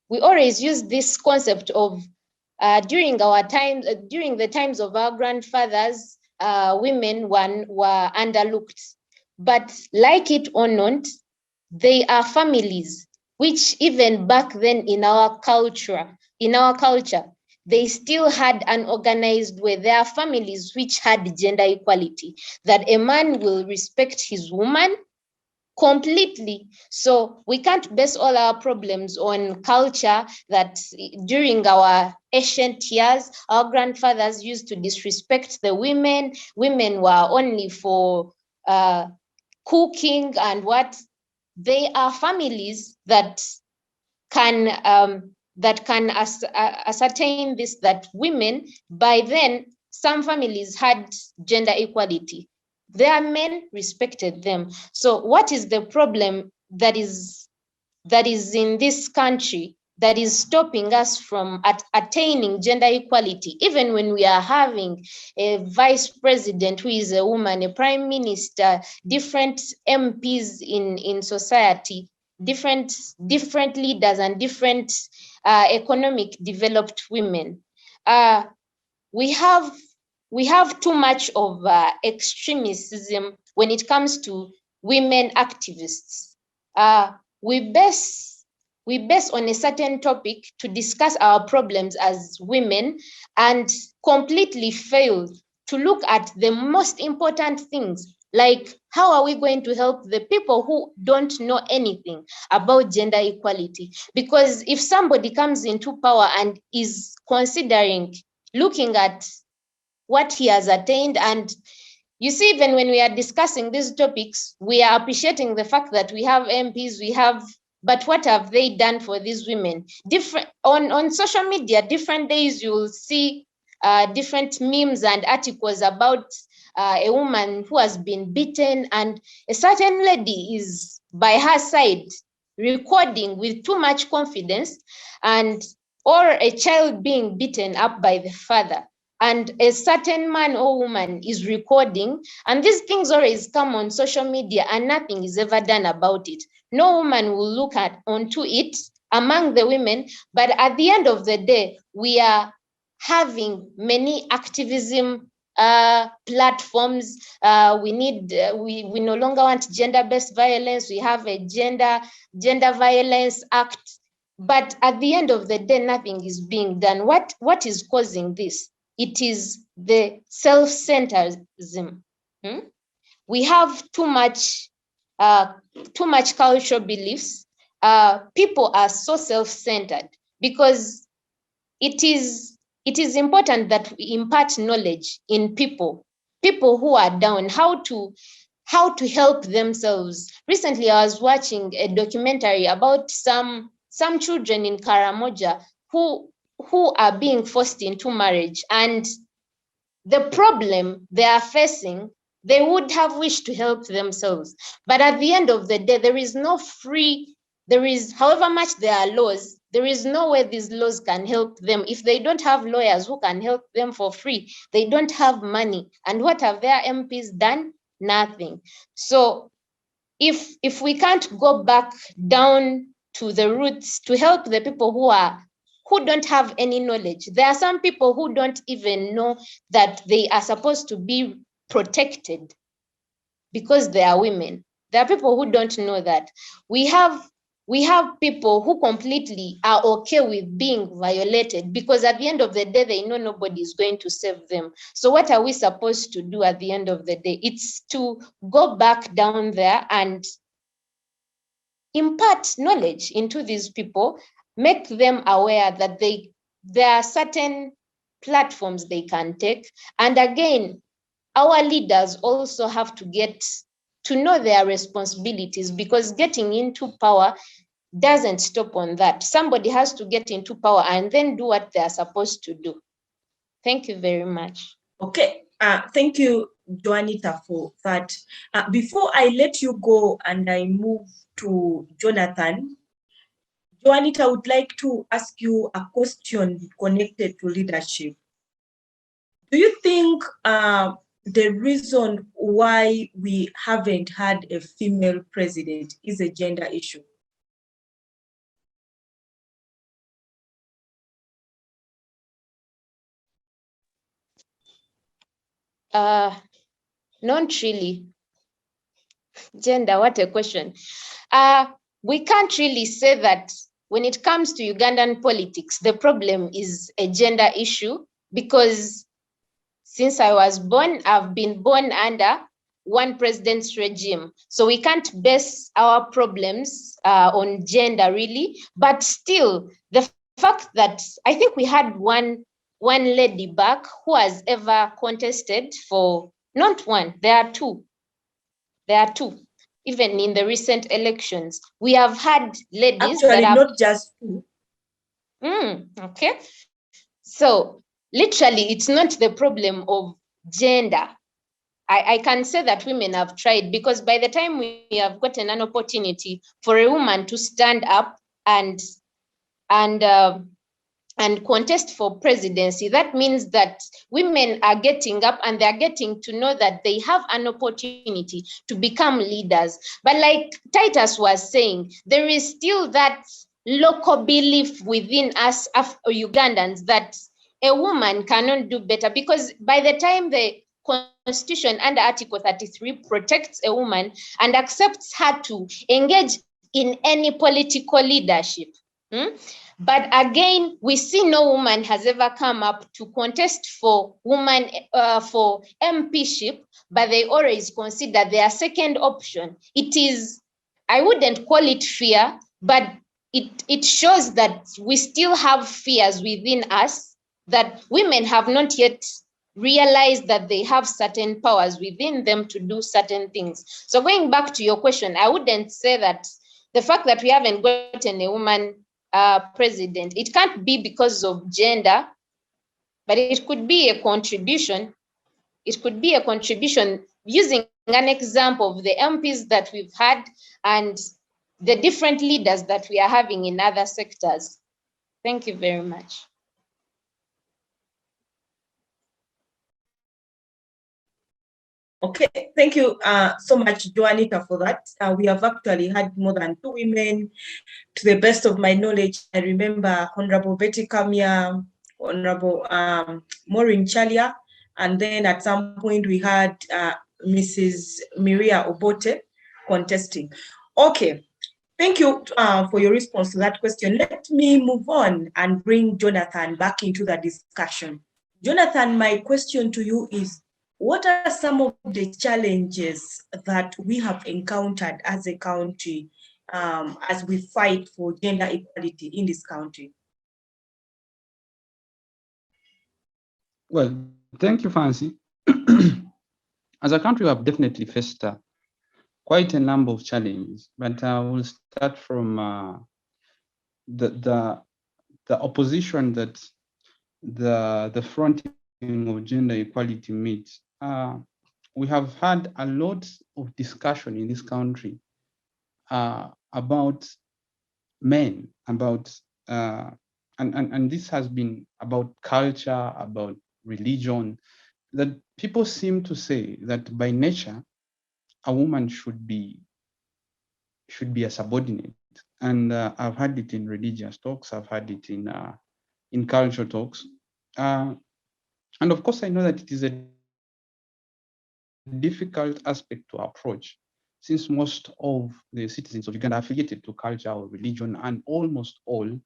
use this concept of during the times of our grandfathers, women were underlooked. But like it or not, they are families, which even back then in our culture, they still had an organized way. There are families which had gender equality, that a man will respect his woman completely. So we can't base all our problems on culture, that during our ancient years, our grandfathers used to disrespect the women. Women were only for cooking and what. They are families that can ascertain this, that women, by then, some families had gender equality. Their men respected them. So what is the problem that is in this country that is stopping us from attaining gender equality, even when we are having a vice president who is a woman, a prime minister, different MPs in society, different leaders, and different economic developed women? We have too much of extremism when it comes to women activists. We base on a certain topic to discuss our problems as women, and completely fail to look at the most important things, like how are we going to help the people who don't know anything about gender equality? Because if somebody comes into power and is considering looking at what he has attained, and you see, even when we are discussing these topics, we are appreciating the fact that we have MPs, but what have they done for these women? Different on social media, different days you will see different memes and articles about a woman who has been beaten, and a certain lady is by her side recording with too much confidence, or a child being beaten up by the father, and a certain man or woman is recording, and these things always come on social media and nothing is ever done about it. No woman will look onto it among the women, but at the end of the day, we are having many activism platforms. We no longer want gender-based violence. We have a gender violence act, but at the end of the day, nothing is being done. What is causing this? It is the self-centeredism. We have too much cultural beliefs. People are so self-centered because it is important that we impart knowledge in people who are down, how to help themselves. Recently, I was watching a documentary about some children in Karamoja who are being forced into marriage, and the problem they are facing they would have wished to help themselves. But at the end of the day, there is no free, there is, however much there are laws, there is no way these laws can help them. If they don't have lawyers who can help them for free, they don't have money. And what have their MPs done? Nothing. So if we can't go back down to the roots to help the people who don't have any knowledge. There are some people who don't even know that they are supposed to be protected because they are women. There are people who don't know that. We have people who completely are okay with being violated because at the end of the day, they know nobody is going to save them. So what are we supposed to do at the end of the day? It's to go back down there and impart knowledge into these people, make them aware that there are certain platforms they can take. And again, our leaders also have to get to know their responsibilities, because getting into power doesn't stop on that. Somebody has to get into power and then do what they are supposed to do. Thank you very much. Okay, thank you, Joanita, for that. Before I let you go and I move to Jonathan, Joanita, I would like to ask you a question connected to leadership. Do you think the reason why we haven't had a female president is a gender issue? Not really. Gender, what a question. We can't really say that when it comes to Ugandan politics, the problem is a gender issue, because since I was born, I've been born under one president's regime. So we can't base our problems on gender really, but still the fact that I think we had one lady back who has ever contested for, not one, there are two. Even in the recent elections, we have had ladies actually, that have not just two. Okay. So literally, it's not the problem of gender. I can say that women have tried, because by the time we have gotten an opportunity for a woman to stand up and contest for presidency, that means that women are getting up and they're getting to know that they have an opportunity to become leaders. But like Titus was saying, there is still that local belief within us Ugandans that a woman cannot do better, because by the time the Constitution under Article 33 protects a woman and accepts her to engage in any political leadership, but again, we see no woman has ever come up to contest for woman for MPship, but they always consider their second option. It is, I wouldn't call it fear, but it shows that we still have fears within us, that women have not yet realized that they have certain powers within them to do certain things. So going back to your question, I wouldn't say that the fact that we haven't gotten a woman president, it can't be because of gender, but it could be a contribution. It could be a contribution using an example of the MPs that we've had and the different leaders that we are having in other sectors. Thank you very much. Okay, thank you so much, Joanita, for that. We have actually had more than two women. To the best of my knowledge, I remember Honorable Betty Kamia, Honorable Maureen Chalia, and then at some point we had Mrs. Miria Obote contesting. Okay, thank you for your response to that question. Let me move on and bring Jonathan back into the discussion. Jonathan, my question to you is, what are some of the challenges that we have encountered as a country as we fight for gender equality in this country? Well, thank you, Fancy. As a country, we have definitely faced quite a number of challenges, but we'll start from the opposition that the fronting of gender equality meets. we have had a lot of discussion in this country about men, about and this has been about culture, about religion, that people seem to say that by nature a woman should be a subordinate. And I've had it in religious talks, I've had it in cultural talks, and of course I know that it is a difficult aspect to approach, since most of the citizens of Uganda are affiliated to culture or religion, and almost all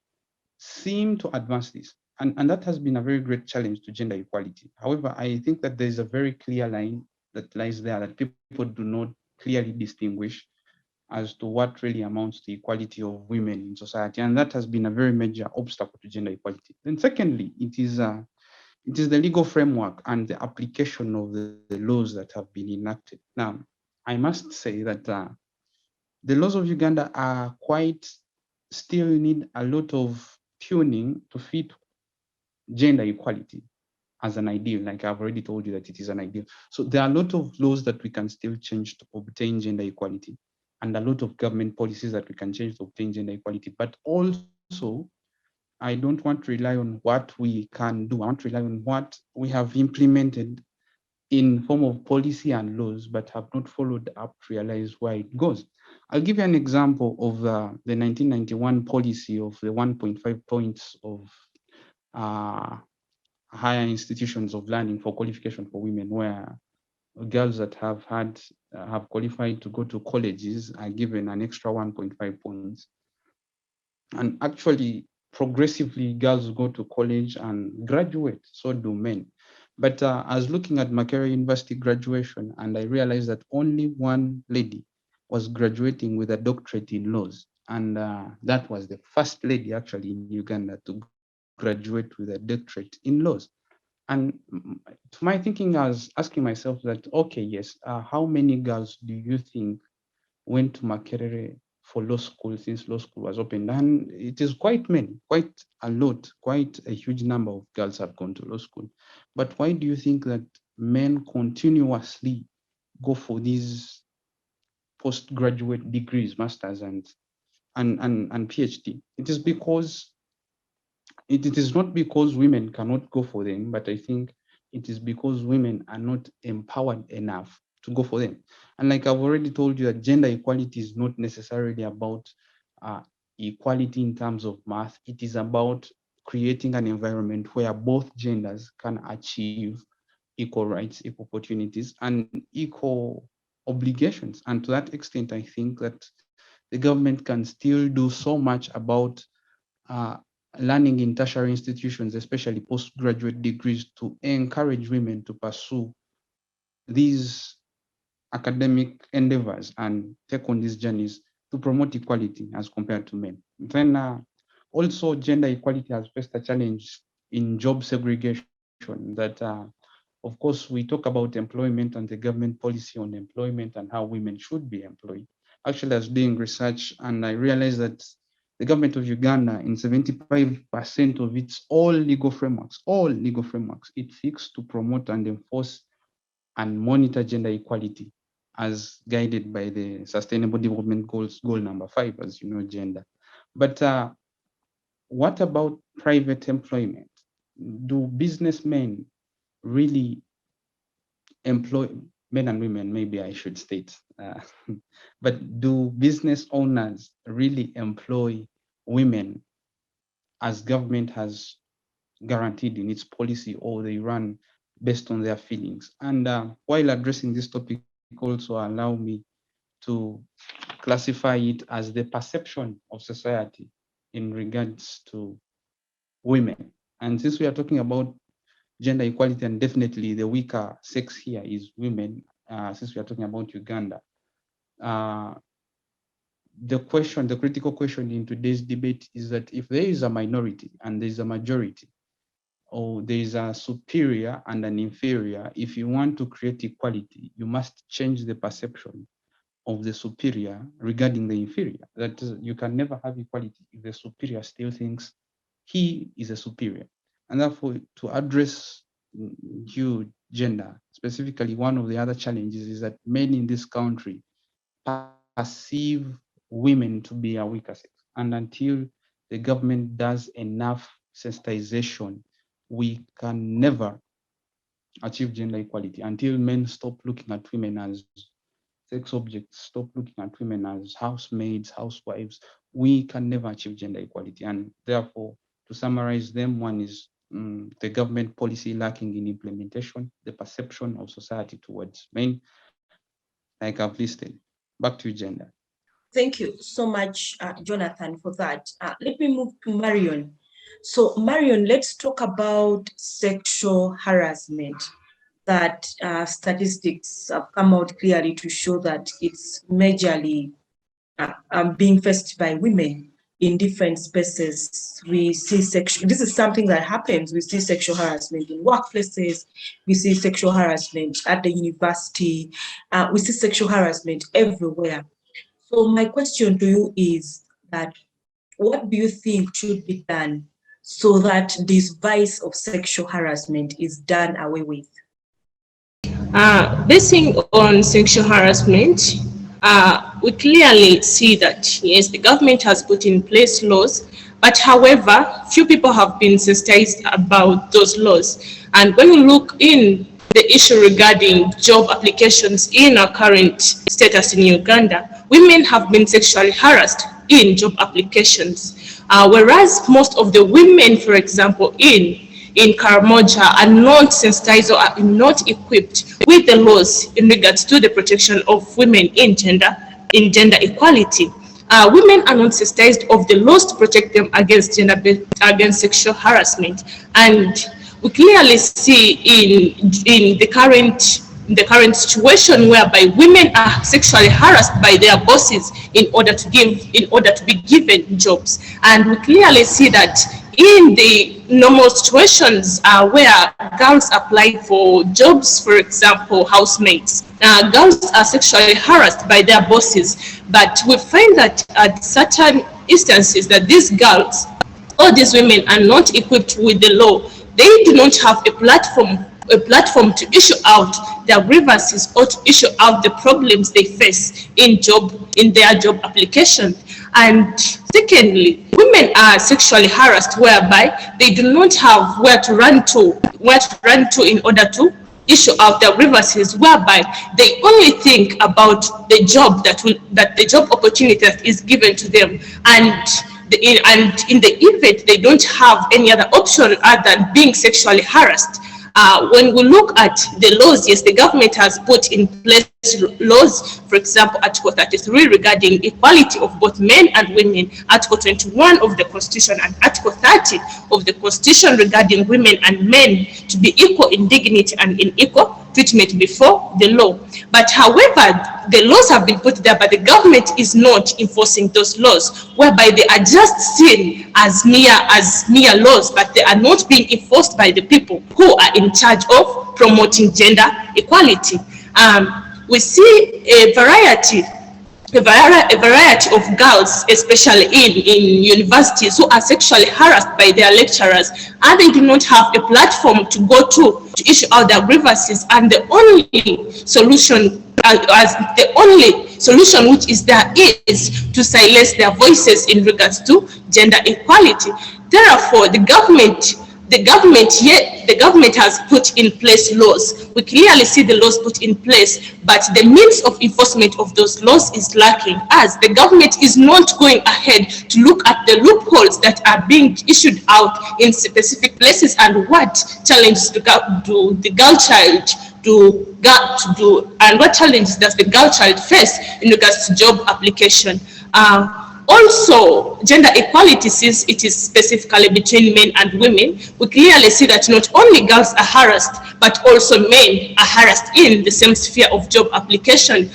seem to advance this. And that has been a very great challenge to gender equality. However, I think that there is a very clear line that lies there that people do not clearly distinguish as to what really amounts to equality of women in society. And that has been a very major obstacle to gender equality. Then secondly, it is the legal framework and the application of the laws that have been enacted. Now, I must say that the laws of Uganda are quite, still need a lot of tuning to fit gender equality as an ideal. Like I've already told you that it is an ideal. So there are a lot of laws that we can still change to obtain gender equality, and a lot of government policies that we can change to obtain gender equality. But also, I don't want to rely on what we can do. I want to rely on what we have implemented in form of policy and laws, but have not followed up to realize where it goes. I'll give you an example of the 1991 policy of the 1.5 points of uh, higher institutions of learning for qualification for women, where girls that have qualified to go to colleges are given an extra 1.5 points. And actually, progressively, girls go to college and graduate, so do men. But I was looking at Makerere University graduation, and I realized that only one lady was graduating with a doctorate in laws. And that was the first lady actually in Uganda to graduate with a doctorate in laws. And to my thinking, I was asking myself that, okay, yes, how many girls do you think went to Makerere for law school since law school was opened? And it is quite many, quite a lot, quite a huge number of girls have gone to law school. But why do you think that men continuously go for these postgraduate degrees, masters and PhD? It is because it is not because women cannot go for them, but I think it is because women are not empowered enough to go for them. And like I've already told you, that gender equality is not necessarily about equality in terms of math. It is about creating an environment where both genders can achieve equal rights, equal opportunities, and equal obligations. And to that extent, I think that the government can still do so much about uh, learning in tertiary institutions, especially postgraduate degrees, to encourage women to pursue these academic endeavors and take on these journeys to promote equality as compared to men. Then also gender equality has faced a challenge in job segregation that of course we talk about employment and the government policy on employment and how women should be employed. Actually, I was doing research and I realized that the government of Uganda, in 75% of its all legal frameworks, it seeks to promote and enforce and monitor gender equality as guided by the Sustainable Development Goals, goal number 5, as you know, gender. But what about private employment? Do businessmen really employ men and women? Maybe I should state, but do business owners really employ women as government has guaranteed in its policy, or they run based on their feelings? And while addressing this topic, also allow me to classify it as the perception of society in regards to women. And since we are talking about gender equality, and definitely the weaker sex here is women, since we are talking about Uganda, uh, the critical question in today's debate is that if there is a minority and there is a majority, or there is a superior and an inferior, if you want to create equality, you must change the perception of the superior regarding the inferior. That is, you can never have equality if the superior still thinks he is a superior. And therefore, to address due gender. Specifically, one of the other challenges is that men in this country perceive women to be a weaker sex. And until the government does enough sensitization, we can never achieve gender equality. Until men stop looking at women as sex objects, stop looking at women as housemaids, housewives, we can never achieve gender equality. And therefore, to summarize them, one is the government policy lacking in implementation, the perception of society towards men, like I've listed. Back to you, Gender. Thank you so much, Jonathan, for that. Let me move to Marion. So Marion, let's talk about sexual harassment. That statistics have come out clearly to show that it's majorly being faced by women in different spaces. We see this is something that happens. We see sexual harassment in workplaces. We see sexual harassment at the university. We see sexual harassment everywhere. So my question to you is that what do you think should be done so that this vice of sexual harassment is done away with? Basing on sexual harassment, we clearly see that, yes, the government has put in place laws, but however, few people have been sensitized about those laws. And when we look in the issue regarding job applications in our current status in Uganda, women have been sexually harassed in job applications. Whereas most of the women, for example, in Karamoja are not sensitized or are not equipped with the laws in regards to the protection of women in gender equality. Women are not sensitized of the laws to protect them against against sexual harassment. And we clearly see in the current situation whereby women are sexually harassed by their bosses in order to be given jobs. And we clearly see that in the normal situations where girls apply for jobs, for example, housemaids, girls are sexually harassed by their bosses. But we find that at certain instances that these girls or these women are not equipped with the law. They do not have a platform to issue out their grievances or to issue out the problems they face in their job application. And secondly, women are sexually harassed whereby they do not have where to run to in order to issue out their grievances, whereby they only think about the job that the job opportunity that is given to them, and in the event they don't have any other option other than being sexually harassed. When we look at the laws, yes, the government has put in place laws, for example, Article 33 regarding equality of both men and women, Article 21 of the Constitution, and Article 30 of the Constitution regarding women and men to be equal in dignity and in equal treatment before the law. But however, the laws have been put there, but the government is not enforcing those laws, whereby they are just seen as mere laws, but they are not being enforced by the people who are in charge of promoting gender equality. We see a variety of girls, especially in universities, who are sexually harassed by their lecturers, and they do not have a platform to go to issue out their grievances, and the only solution which is there is to silence their voices in regards to gender equality. Therefore, the government has put in place laws. We clearly see the laws put in place, but the means of enforcement of those laws is lacking, as the government is not going ahead to look at the loopholes that are being issued out in specific places and what challenges do the girl child and what challenges does the girl child face in regards to job application. Also, gender equality, since it is specifically between men and women, we clearly see that not only girls are harassed, but also men are harassed in the same sphere of job application.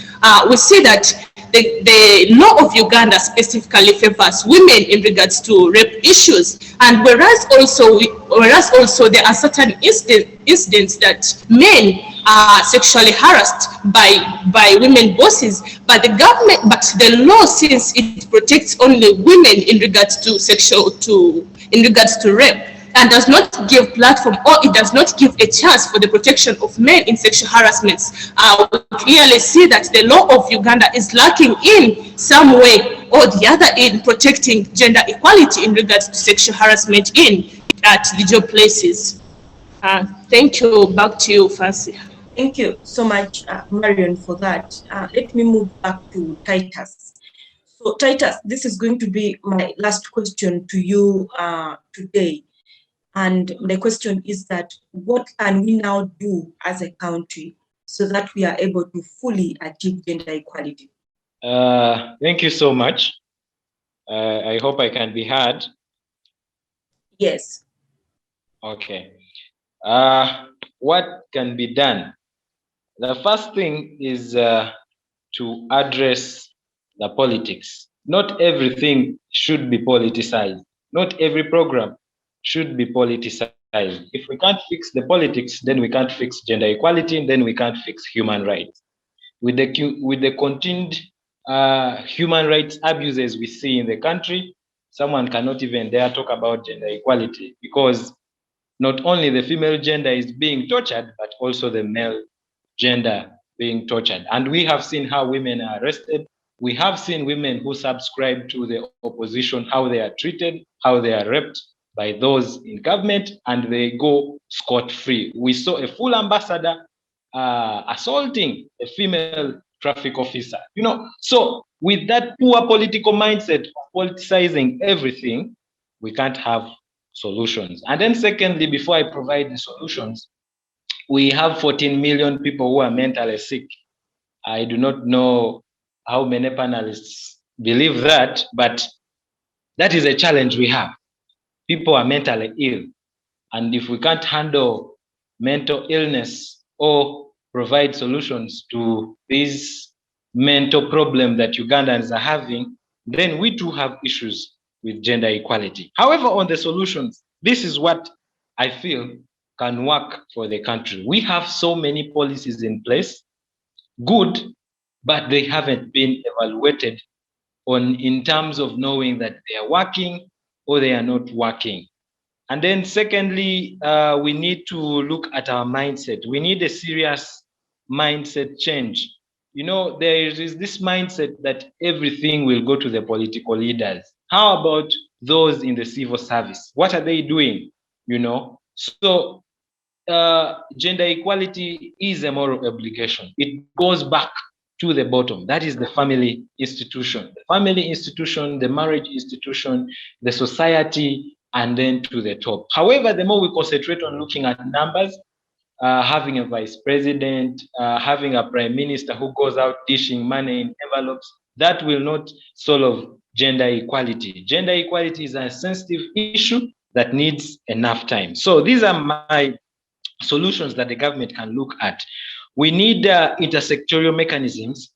We see that the law of Uganda specifically favors women in regards to rape issues, and whereas also there are certain incidents that men are sexually harassed by women bosses, but the law, since it protects only women in regards to rape, and does not give platform, or it does not give a chance for the protection of men in sexual harassments. We clearly see that the law of Uganda is lacking in some way or the other in protecting gender equality in regards to sexual harassment at the job places. Thank you. Back to you, Fancy. Thank you so much, Marion, for that. Let me move back to Titus. So Titus, this is going to be my last question to you today. And the question is that what can we now do as a country so that we are able to fully achieve gender equality? Thank you so much. I hope I can be heard. Yes. Okay. What can be done? The first thing is to address the politics. Not everything should be politicized. Not every program should be politicized. If we can't fix the politics, then we can't fix gender equality, and then we can't fix human rights. With the continued human rights abuses we see in the country, someone cannot even dare talk about gender equality, because not only the female gender is being tortured, but also the male gender being tortured. And we have seen how women are arrested. We have seen women who subscribe to the opposition, how they are treated, how they are raped by those in government, and they go scot-free. We saw a full ambassador assaulting a female traffic officer. So with that poor political mindset of politicizing everything, we can't have solutions. And then secondly, before I provide the solutions, we have 14 million people who are mentally sick. I do not know how many panelists believe that, but that is a challenge we have. People are mentally ill. And if we can't handle mental illness or provide solutions to this mental problem that Ugandans are having, then we too have issues with gender equality. However, on the solutions, this is what I feel can work for the country. We have so many policies in place, good, but they haven't been evaluated in terms of knowing that they are working or they are not working. And then secondly, we need to look at our mindset. We need a serious mindset change. There is this mindset that everything will go to the political leaders. How about those in the civil service? What are they doing? So gender equality is a moral obligation. It goes back to the bottom. That is the family institution. The family institution, the marriage institution, the society, and then to the top. However, the more we concentrate on looking at numbers, having a vice president, having a prime minister who goes out dishing money in envelopes, that will not solve gender equality. Gender equality is a sensitive issue that needs enough time. So these are my solutions that the government can look at. We need intersectorial mechanisms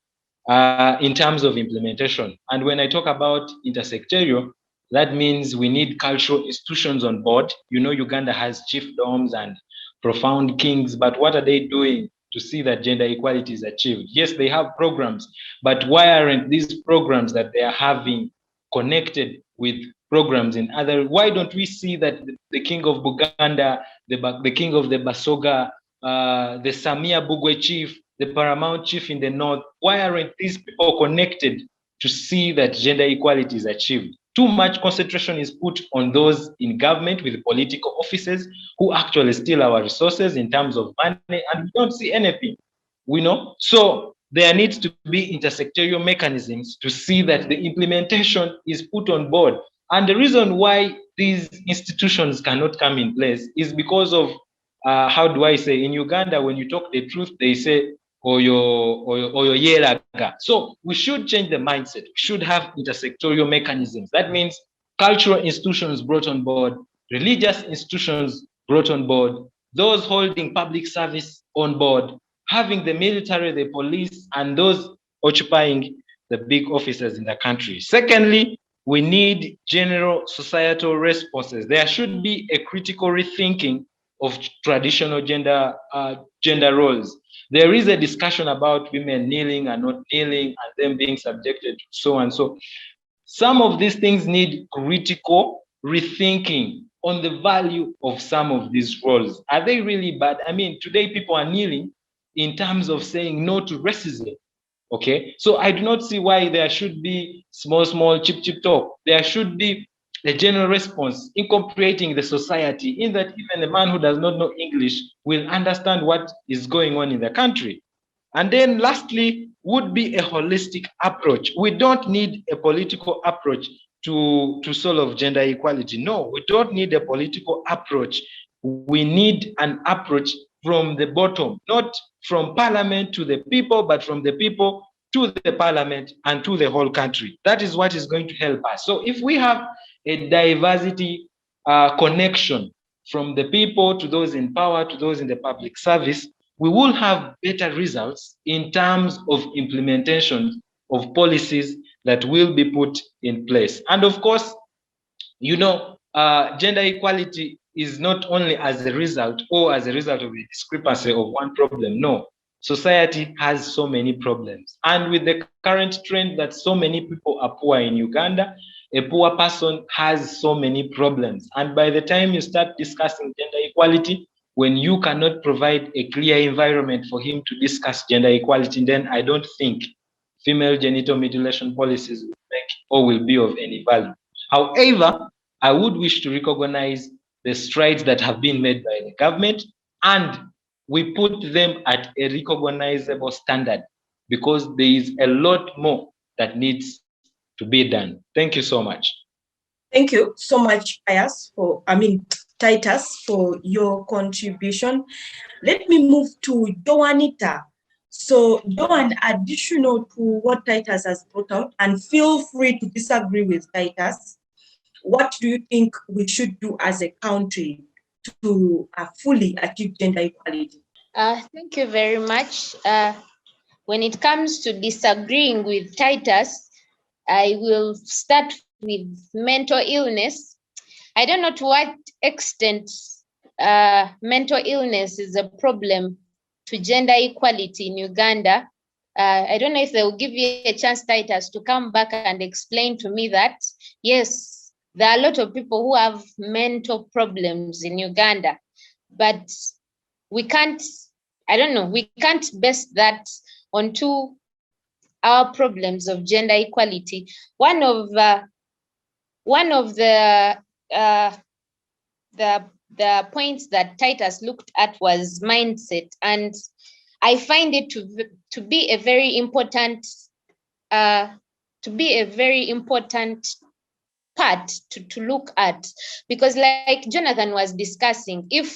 in terms of implementation. And when I talk about intersectorial, that means we need cultural institutions on board. Uganda has chiefdoms and profound kings, but what are they doing to see that gender equality is achieved? Yes, they have programs, but why aren't these programs that they are having connected with programs in other? Why don't we see that the king of Buganda, the king of the Basoga, the Samia Bugwe chief, the paramount chief in the north, why aren't these people connected to see that gender equality is achieved? Too much concentration is put on those in government with political offices who actually steal our resources in terms of money, and we don't see anything, So there needs to be intersectorial mechanisms to see that the implementation is put on board. And the reason why these institutions cannot come in place is because of, how do I say, in Uganda, when you talk the truth, they say, Oyo yelaga. So we should change the mindset. We should have intersectorial mechanisms. That means cultural institutions brought on board, religious institutions brought on board, those holding public service on board, having the military, the police, and those occupying the big offices in the country. Secondly, we need general societal responses. There should be a critical rethinking of traditional gender roles. There is a discussion about women kneeling and not kneeling and them being subjected to so and so. Some of these things need critical rethinking on the value of some of these roles. Are they really bad? I mean, today people are kneeling in terms of saying no to racism. Okay, so I do not see why there should be small, cheap talk. There should be a general response incorporating the society, in that even a man who does not know English will understand what is going on in the country. And then lastly, would be a holistic approach. We don't need a political approach to solve gender equality. No, we don't need a political approach. We need an approach from the bottom, not from parliament to the people, but from the people to the parliament and to the whole country. That is what is going to help us. So if we have a diversity connection from the people to those in power to those in the public service, we will have better results in terms of implementation of policies that will be put in place. And of course, you know, gender equality is not only as a result or as a result of a discrepancy of one problem. No, society has so many problems. And with the current trend that so many people are poor in Uganda, a poor person has so many problems. And by the time you start discussing gender equality, when you cannot provide a clear environment for him to discuss gender equality, then I don't think female genital mutilation policies will make or will be of any value. However, I would wish to recognize the strides that have been made by the government, and we put them at a recognizable standard, because there is a lot more that needs to be done. Thank you so much. Thank you so much, Titus, for your contribution. Let me move to Joanita. So, Joan, additional to what Titus has brought out, and feel free to disagree with Titus, what do you think we should do as a country to fully achieve gender equality? Thank you very much. When it comes to disagreeing with Titus, I will start with mental illness. I don't know to what extent mental illness is a problem to gender equality in Uganda. I don't know if they will give you a chance, Titus, to come back and explain to me that, yes, there are a lot of people who have mental problems in Uganda, but we can't, we can't base that onto our problems of gender equality. One of the points that Titus looked at was mindset, and I find it to be a very important part to look at, because like Jonathan was discussing, if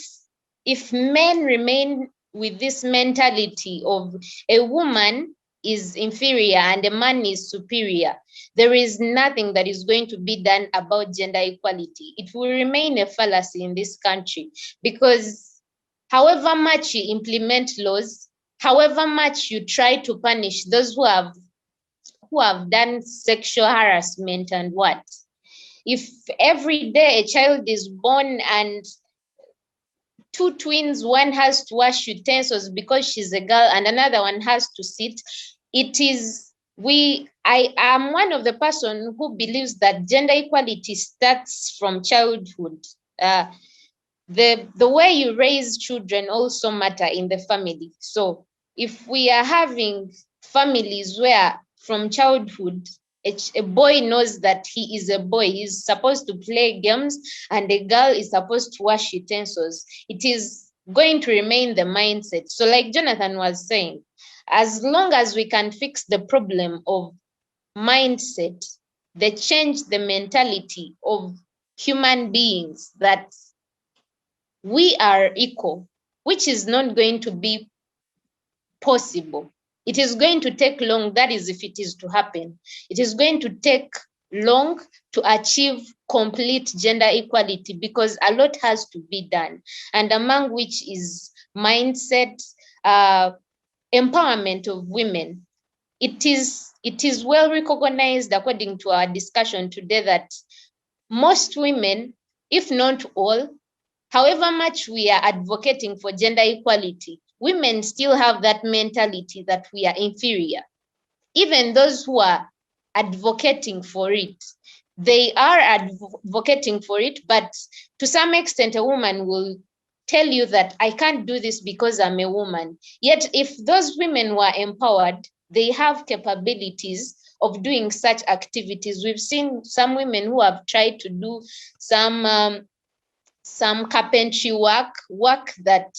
men remain with this mentality of a woman is inferior and a man is superior, there is nothing that is going to be done about gender equality. It will remain a fallacy in this country, because however much you implement laws, however much you try to punish those who have done sexual harassment and what, if every day a child is born and two twins, one has to wash utensils because she's a girl and another one has to sit, I am one of the person who believes that gender equality starts from childhood. The way you raise children also matter in the family. So if we are having families where from childhood, a boy knows that he is a boy, he's supposed to play games, and a girl is supposed to wash utensils, it is going to remain the mindset. So like Jonathan was saying, as long as we can fix the problem of mindset, they change the mentality of human beings that we are equal, which is not going to be possible. It is going to take long, that is if it is to happen. It is going to take long to achieve complete gender equality, because a lot has to be done, and among which is mindset, empowerment of women. It is well recognized according to our discussion today that most women, if not all, however much we are advocating for gender equality, women still have that mentality that we are inferior. Even those who are advocating for it, they are advocating for it, but to some extent, a woman will tell you that I can't do this because I'm a woman. Yet, if those women were empowered, they have capabilities of doing such activities. We've seen some women who have tried to do some carpentry work that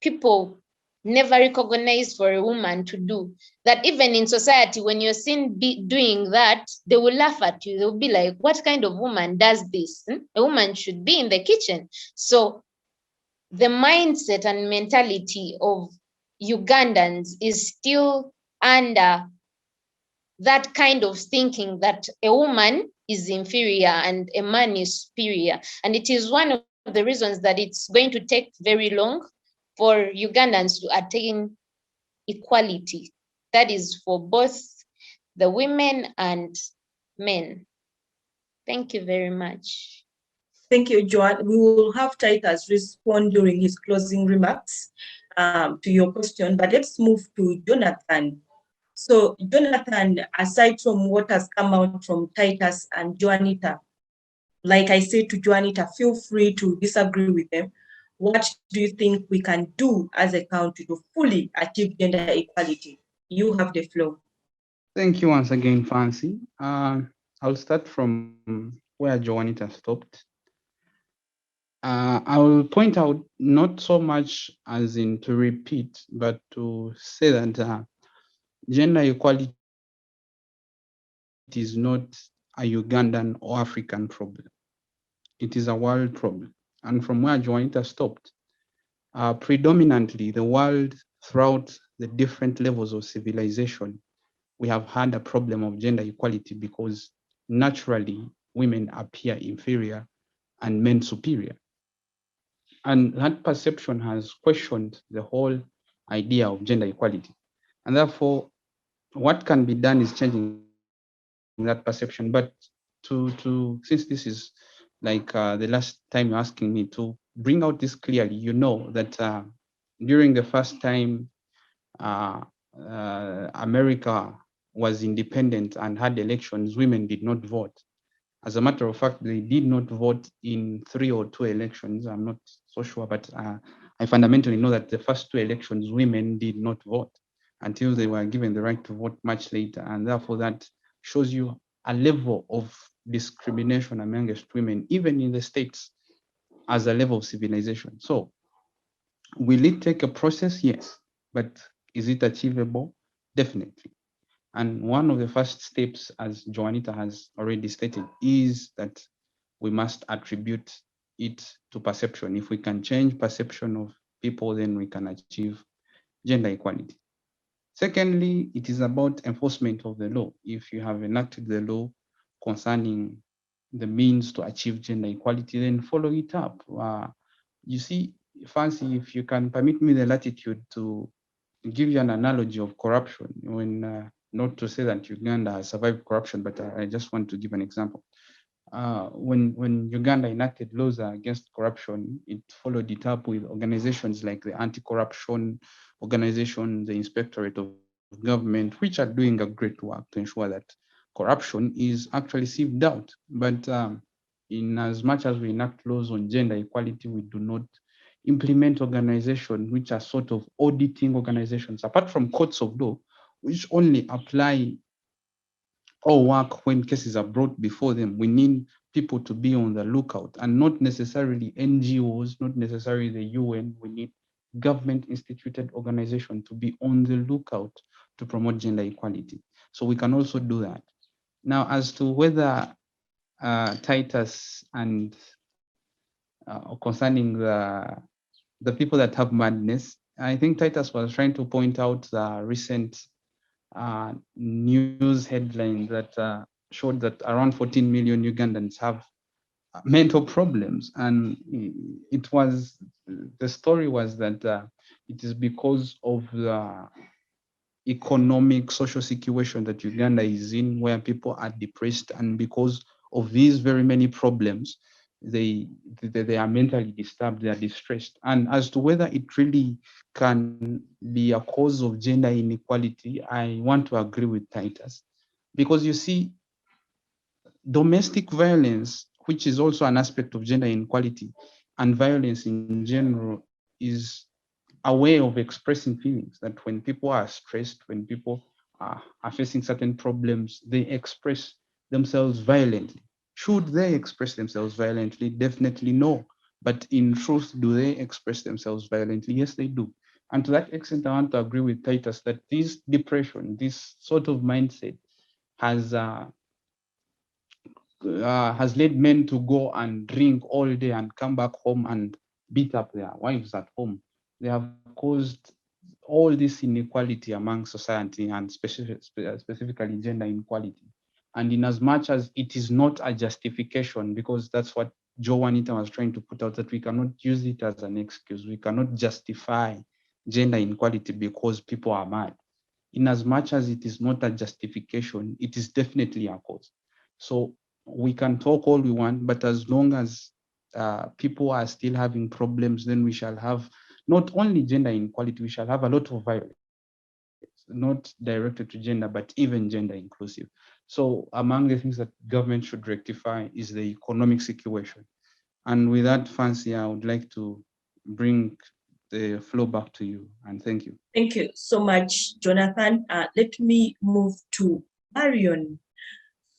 people never recognized for a woman to do. That even in society, when you're seen doing that, they will laugh at you. They'll be like, what kind of woman does this? A woman should be in the kitchen. So the mindset and mentality of Ugandans is still under that kind of thinking that a woman is inferior and a man is superior. And it is one of the reasons that it's going to take very long for Ugandans to attain equality. That is for both the women and men. Thank you very much. Thank you, Joan. We will have Titus respond during his closing remarks to your question, but let's move to Jonathan. So, Jonathan, aside from what has come out from Titus and Joanita, like I said to Joanita, feel free to disagree with them. What do you think we can do as a country to fully achieve gender equality? You have the floor. Thank you once again, Fancy. I'll start from where Joanita stopped. I will point out not so much as in to repeat, but to say that gender equality is not a Ugandan or African problem. It is a world problem. And from where Joanita stopped, predominantly the world throughout the different levels of civilization, we have had a problem of gender equality because naturally women appear inferior and men superior. And that perception has questioned the whole idea of gender equality. And therefore, what can be done is changing that perception. But since this is like the last time you're asking me to bring out this clearly, you know that during the first time America was independent and had elections, women did not vote. As a matter of fact, they did not vote in 3 or 2 elections. I'm not so sure, but I fundamentally know that the first 2 elections, women did not vote until they were given the right to vote much later. And therefore, that shows you a level of discrimination amongst women, even in the States, as a level of civilization. So, will it take a process? Yes. But is it achievable? Definitely. And one of the first steps, as Joanita has already stated, is that we must attribute it to perception. If we can change perception of people, then we can achieve gender equality. Secondly, it is about enforcement of the law. If you have enacted the law concerning the means to achieve gender equality, then follow it up. You see, Fancy, if you can permit me the latitude to give you an analogy of corruption, when not to say that Uganda has survived corruption, but I just want to give an example. When Uganda enacted laws against corruption, it followed it up with organizations like the Anti-Corruption Organization, the Inspectorate of Government, which are doing a great work to ensure that corruption is actually sieved out. But in as much as we enact laws on gender equality, we do not implement organizations which are sort of auditing organizations, apart from courts of law, which only apply or work when cases are brought before them. We need people to be on the lookout, and not necessarily NGOs, not necessarily the UN. We need government instituted organization to be on the lookout to promote gender equality. So we can also do that. Now, as to whether Titus and concerning the people that have madness, I think Titus was trying to point out the recent news headline that showed that around 14 million Ugandans have mental problems, and the story was that it is because of the economic social situation that Uganda is in, where people are depressed, and because of these very many problems, they are mentally disturbed, they are distressed. And as to whether it really can be a cause of gender inequality, I want to agree with Titus, because you see, domestic violence, which is also an aspect of gender inequality, and violence in general, is a way of expressing feelings. That when people are stressed, when people are facing certain problems, they express themselves violently. Should they express themselves violently? Definitely no. But in truth, do they express themselves violently? Yes, they do. And to that extent, I want to agree with Titus that this depression, this sort of mindset, has led men to go and drink all day and come back home and beat up their wives at home. They have caused all this inequality among society, and specifically gender inequality. And in as much as it is not a justification, because that's what Joan was trying to put out, that we cannot use it as an excuse. We cannot justify gender inequality because people are mad. In as much as it is not a justification, it is definitely a cause. So we can talk all we want, but as long as people are still having problems, then we shall have not only gender inequality, we shall have a lot of violence, not directed to gender, but even gender inclusive. So among the things that government should rectify is the economic situation. And with that, Fancy, I would like to bring the floor back to you, and thank you. Thank you so much, Jonathan. Let me move to Marion.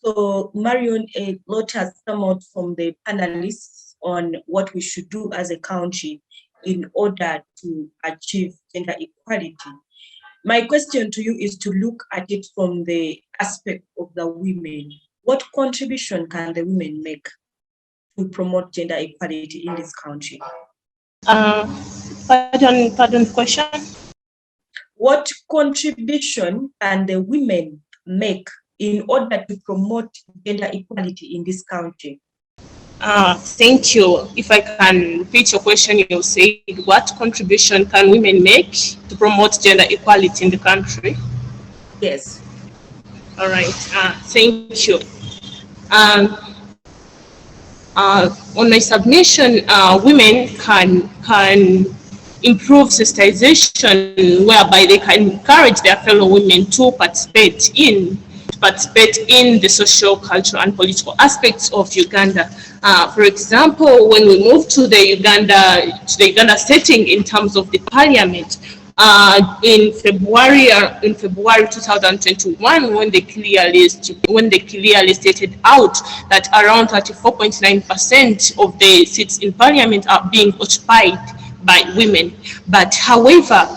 So Marion, a lot has come out from the panelists on what we should do as a country in order to achieve gender equality. My question to you is to look at it from the aspect of the women. What contribution can the women make to promote gender equality in this country? Pardon question? What contribution can the women make in order to promote gender equality in this country? Thank you. If I can repeat your question, you say, what contribution can women make to promote gender equality in the country? Yes. All right. Thank you. On my submission, women can improve sensitization, whereby they can encourage their fellow women to participate in the social, cultural, and political aspects of Uganda. For example, when we move to the Uganda setting in terms of the parliament, in February 2021, when they clearly stated out that around 34.9% of the seats in parliament are being occupied by women. But however,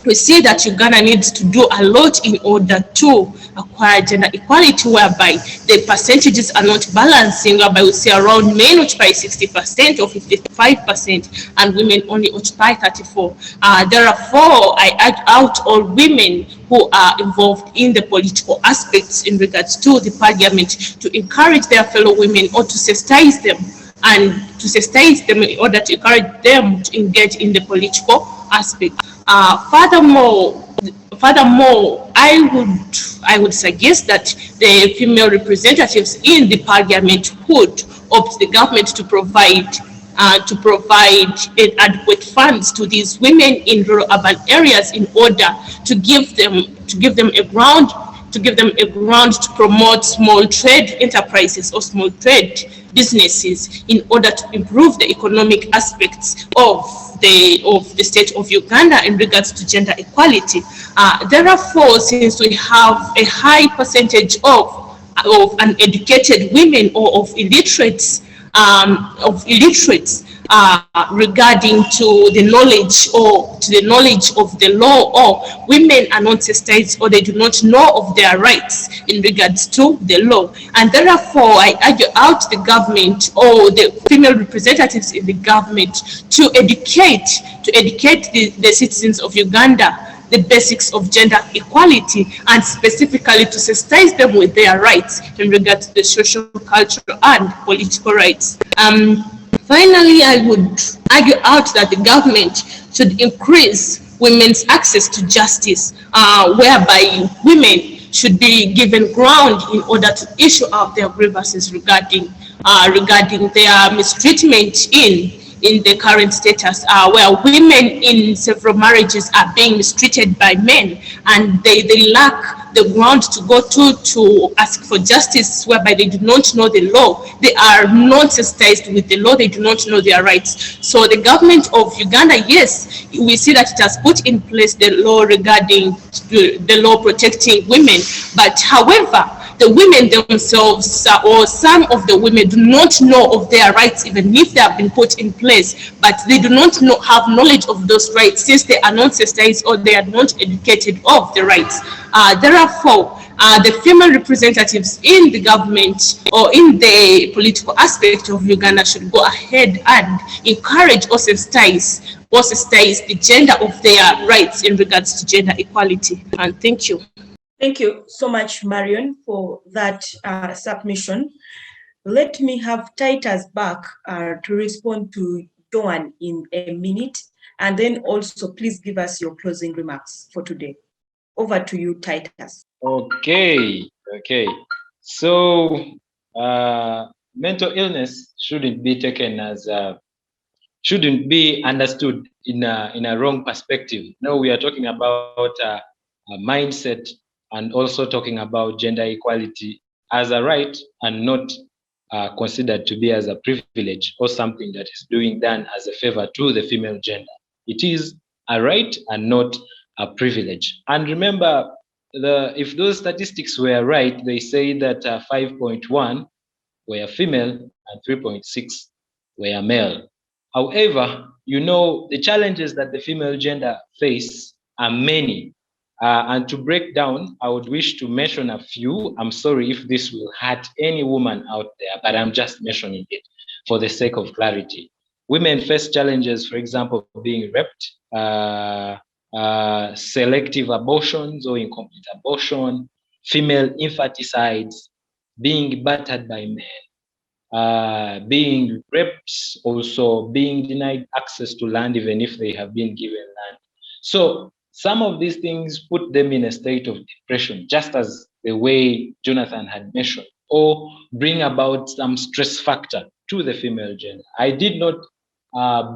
we see that Uganda needs to do a lot in order to acquire gender equality, whereby the percentages are not balancing, whereby we see around men occupy 60% or 55% and women only occupy 34%. Therefore, I urge out all women who are involved in the political aspects in regards to the parliament to encourage their fellow women or to sensitize them in order to encourage them to engage in the political aspect. Furthermore, I would suggest that the female representatives in the parliament would opt the government to provide adequate funds to these women in rural urban areas in order to give them a ground to promote small trade enterprises or small trade businesses in order to improve the economic aspects of the state of Uganda in regards to gender equality. Therefore, since we have a high percentage of uneducated women or of illiterates regarding to the knowledge of the law, or women are not sensitized or they do not know of their rights in regards to the law. And therefore, I argue out the government or the female representatives in the government to educate the citizens of Uganda the basics of gender equality, and specifically to sensitize them with their rights in regards to the social, cultural, and political rights. Finally, I would argue out that the government should increase women's access to justice, whereby women should be given ground in order to issue out their grievances regarding their mistreatment in the current status, where women in several marriages are being mistreated by men, and they lack the ground to go to ask for justice, whereby they do not know the law. They are not sensitized with the law. They do not know their rights. So the government of Uganda, yes, we see that it has put in place the law regarding the law protecting women. But however, the women themselves, or some of the women, do not know of their rights, even if they have been put in place, but they do not have knowledge of those rights, since they are not sensitized or they are not educated of the rights. Therefore, the female representatives in the government or in the political aspect of Uganda should go ahead and encourage or sensitize the gender of their rights in regards to gender equality. And thank you. Thank you so much, Marion, for that submission. Let me have Titus back to respond to Joan in a minute, and then also please give us your closing remarks for today. Over to you, Titus. Okay. So mental illness shouldn't be taken as shouldn't be understood in a wrong perspective. No, we are talking about a mindset, and also talking about gender equality as a right and not considered to be as a privilege or something that is done as a favor to the female gender. It is a right and not a privilege. And remember, if those statistics were right, they say that 5.1 were female and 3.6 were male. However, the challenges that the female gender face are many. And to break down, I would wish to mention a few. I'm sorry if this will hurt any woman out there, but I'm just mentioning it for the sake of clarity. Women face challenges, for example, being raped, selective abortions or incomplete abortion, female infanticides, being battered by men, being raped, also being denied access to land even if they have been given land. So some of these things put them in a state of depression, just as the way Jonathan had mentioned, or bring about some stress factor to the female gender. I did not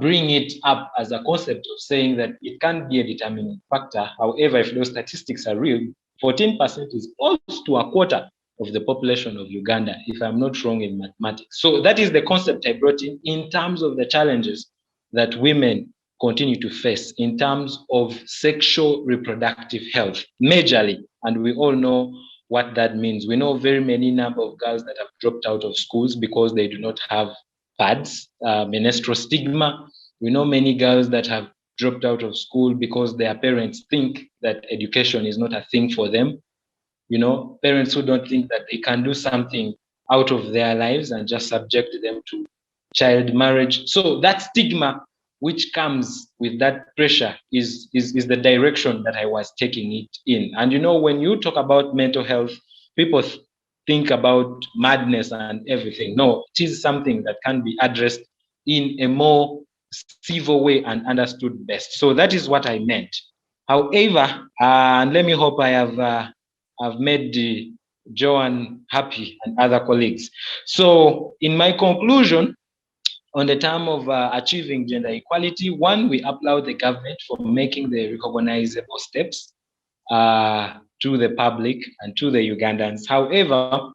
bring it up as a concept of saying that it can be a determining factor. However, if those statistics are real, 14% is close to a quarter of the population of Uganda, if I'm not wrong in mathematics. So that is the concept I brought in terms of the challenges that women continue to face in terms of sexual reproductive health, majorly. And we all know what that means. We know very many number of girls that have dropped out of schools because they do not have pads, menstrual stigma. We know many girls that have dropped out of school because their parents think that education is not a thing for them. Parents who don't think that they can do something out of their lives and just subject them to child marriage. So that stigma which comes with that pressure is the direction that I was taking it in. And when you talk about mental health, people think about madness and everything. No, it is something that can be addressed in a more civil way and understood best. So that is what I meant. However, and let me hope I have I've made Joan happy and other colleagues. So in my conclusion, on the term of achieving gender equality, one, we applaud the government for making the recognizable steps to the public and to the Ugandans. However,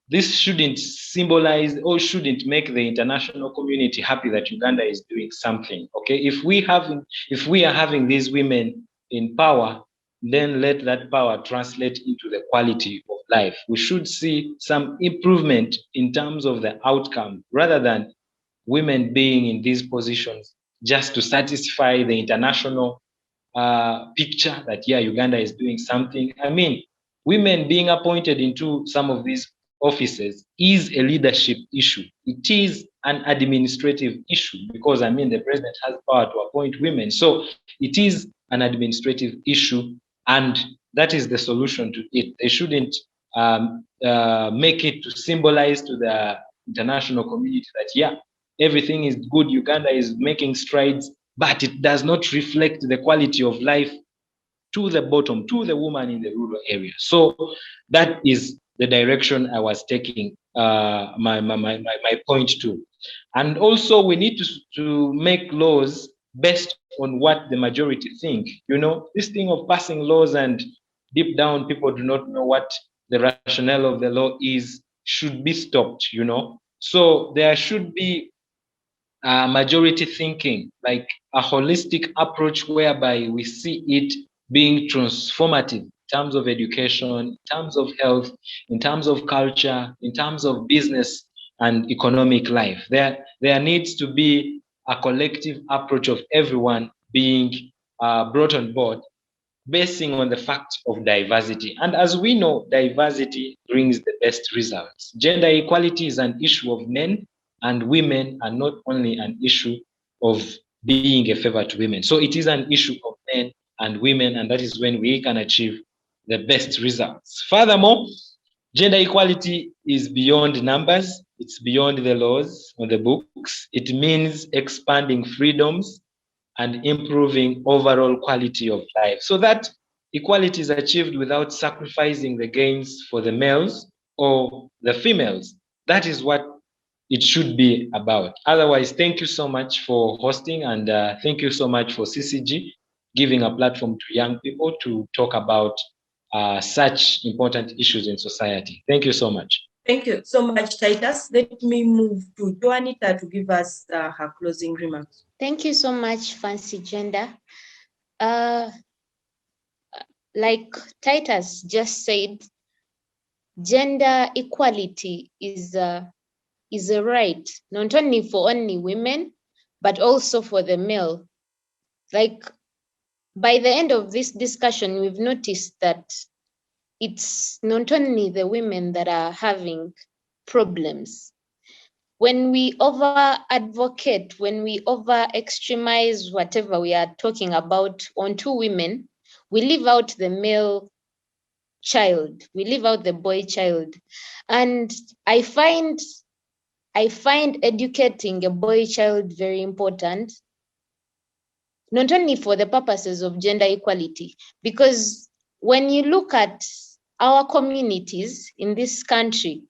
this shouldn't symbolize or shouldn't make the international community happy that Uganda is doing something. Okay, if we are having these women in power, then let that power translate into the quality of life. We should see some improvement in terms of the outcome rather than women being in these positions just to satisfy the international picture that, yeah, Uganda is doing something. I mean, women being appointed into some of these offices is a leadership issue. It is an administrative issue because, I mean, the president has power to appoint women. So it is an administrative issue, and that is the solution to it. They shouldn't make it to symbolize to the international community that, yeah, everything is good, Uganda is making strides, but it does not reflect the quality of life to the bottom, to the woman in the rural area. So that is the direction I was taking my point to. And also we need to make laws based on what the majority think. This thing of passing laws and deep down people do not know what the rationale of the law is, should be stopped, you know. So there should be majority thinking, like a holistic approach whereby we see it being transformative in terms of education, in terms of health, in terms of culture, in terms of business and economic life. There needs to be a collective approach of everyone being brought on board, basing on the fact of diversity. And as we know, diversity brings the best results. Gender equality is an issue of men and women, and not only an issue of being a favor to women. So it is an issue of men and women, and that is when we can achieve the best results. Furthermore, gender equality is beyond numbers. It's beyond the laws or the books. It means expanding freedoms and improving overall quality of life. So that equality is achieved without sacrificing the gains for the males or the females. That is what it should be about. Otherwise, thank you so much for hosting, and thank you so much for CCG giving a platform to young people to talk about such important issues in society. Thank you so much. Thank you so much, Titus. Let me move to Joanita to give us her closing remarks. Thank you so much, Fancy Gender. Like Titus just said, gender equality is a right, not only for only women, but also for the male. Like, by the end of this discussion, we've noticed that it's not only the women that are having problems. When we over advocate, when we over extremize whatever we are talking about onto women, we leave out the male child, we leave out the boy child. And I find educating a boy child very important, not only for the purposes of gender equality, because when you look at our communities in this country,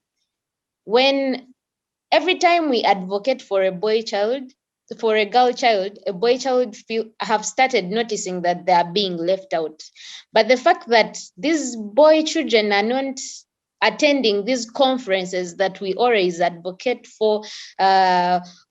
when every time we advocate for a boy child, for a girl child, a boy child have started noticing that they are being left out. But the fact that these boy children are not attending these conferences that we always advocate for,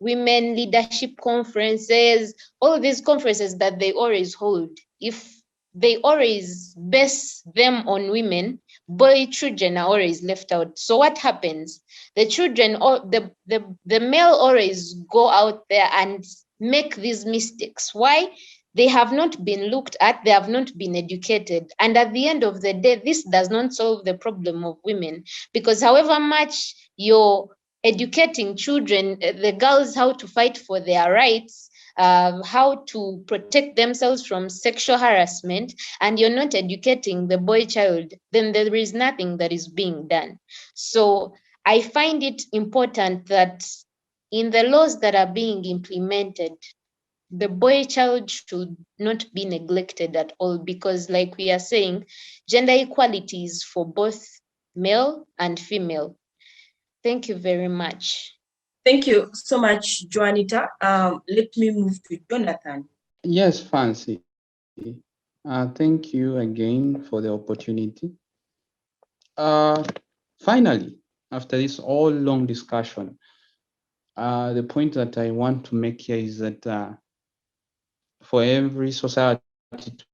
women leadership conferences, all these conferences that they always hold, if they always base them on women, boy children are always left out. So what happens? The children, or the male always go out there and make these mistakes. Why? They have not been looked at, they have not been educated. And at the end of the day, this does not solve the problem of women, because however much you're educating children, the girls, how to fight for their rights, how to protect themselves from sexual harassment, and you're not educating the boy child, then there is nothing that is being done. So I find it important that in the laws that are being implemented, the boy child should not be neglected at all, because like we are saying, gender equality is for both male and female. Thank you very much. Thank you so much, Joanita. Let me move to Jonathan. Yes, Fancy. Thank you again for the opportunity. Finally, after this all long discussion, the point that I want to make here is that for every society to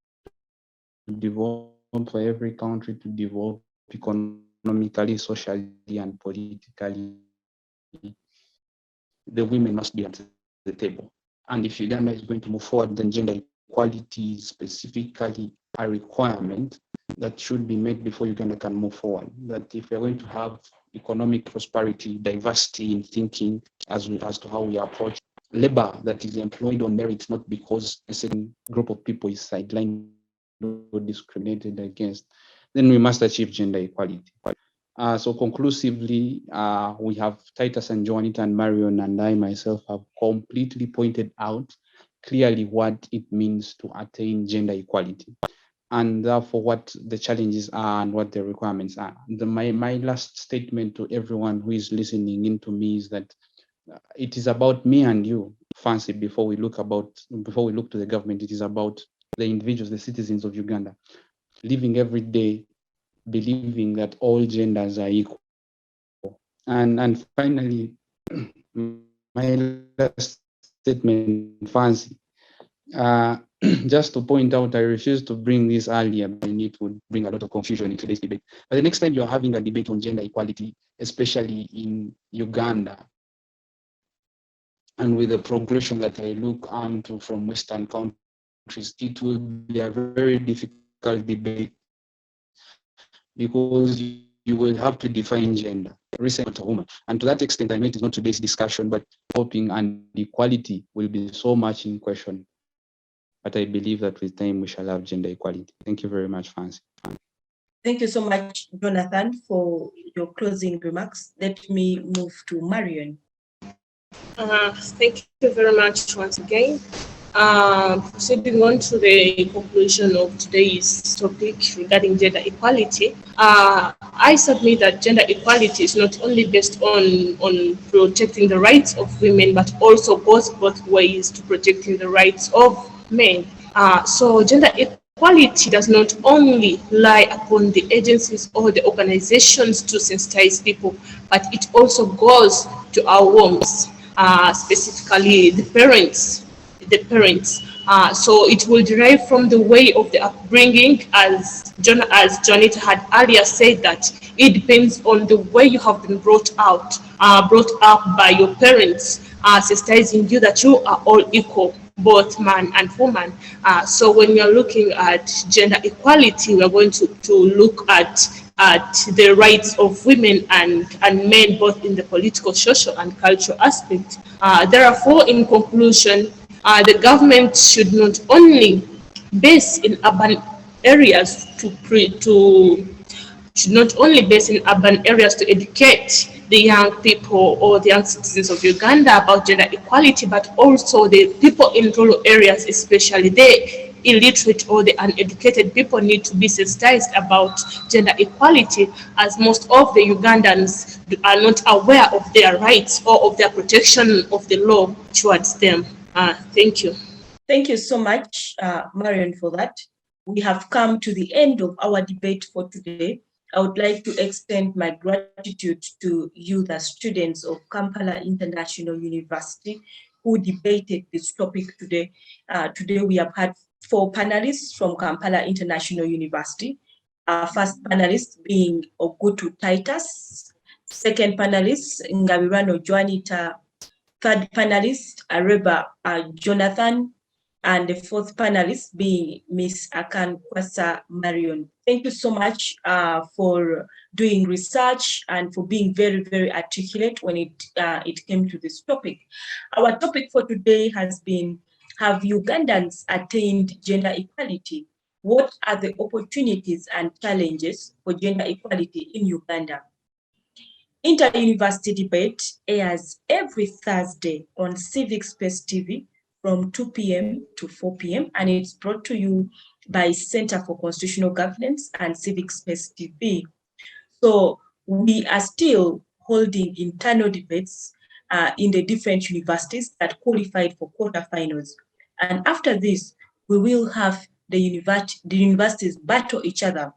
develop, for every country to develop economically, socially, and politically, the women must be at the table. And if Uganda is going to move forward, then gender equality is specifically a requirement that should be made before Uganda can move forward. That if we're going to have economic prosperity, diversity in thinking as to how we approach labor that is employed on merit, not because a certain group of people is sidelined or discriminated against, then we must achieve gender equality. So conclusively, we have Titus and Joanita and Marion and I myself have completely pointed out clearly what it means to attain gender equality, and therefore what the challenges are and what the requirements are. My last statement to everyone who is listening in to me is that it is about me and you, Fancy, before we look to the government. It is about the individuals, the citizens of Uganda. living every day believing that all genders are equal. And finally, my last statement, Fancy. Just to point out, I refused to bring this earlier, but it would bring a lot of confusion in today's debate. But the next time you're having a debate on gender equality, especially in Uganda, and with the progression that I look onto from Western countries, it will be a very difficult debate because you will have to define gender, recent a woman. And to that extent, I know it is not today's discussion, but hoping and equality will be so much in question. But I believe that with time we shall have gender equality. Thank you very much, Fancy. Thank you so much, Jonathan, for your closing remarks. Let me move to Marion. Thank you very much once again. Proceeding on to the conclusion of today's topic regarding gender equality, I submit that gender equality is not only based on protecting the rights of women, but also goes both ways to protecting the rights of men. So gender equality does not only lie upon the agencies or the organizations to sensitize people, but it also goes to our homes, specifically the parents. So it will derive from the way of the upbringing, as Jonathan had earlier said, that it depends on the way you have been brought up by your parents, sensitizing you that you are all equal, both man and woman. So when we are looking at gender equality, we are going to look at the rights of women and men, both in the political, social, and cultural aspect. Therefore, in conclusion, the government should not only base in urban areas should not only base in urban areas to educate the young people or the young citizens of Uganda about gender equality, but also the people in rural areas, especially the illiterate or the uneducated people, need to be sensitized about gender equality, as most of the Ugandans are not aware of their rights or of their protection of the law towards them. Thank you. Thank you so much, Marion, for that. We have come to the end of our debate for today. I would like to extend my gratitude to you, the students of Kampala International University, who debated this topic today. Today we have had 4 panelists from Kampala International University. Our first panelist being Oguttu Titus, second panelist Ngabirano Joanita, third panelist Areeba Jonathan, and the fourth panelist being Miss Akankwasa Marion. Thank you so much for doing research and for being very, very articulate when it came to this topic. Our topic for today has been, have Ugandans attained gender equality? What are the opportunities and challenges for gender equality in Uganda? Inter-University Debate airs every Thursday on Civic Space TV from 2 p.m. to 4 p.m. and it's brought to you by Center for Constitutional Governance and Civic Space TV. So we are still holding internal debates in the different universities that qualified for quarterfinals. And after this, we will have the universities battle each other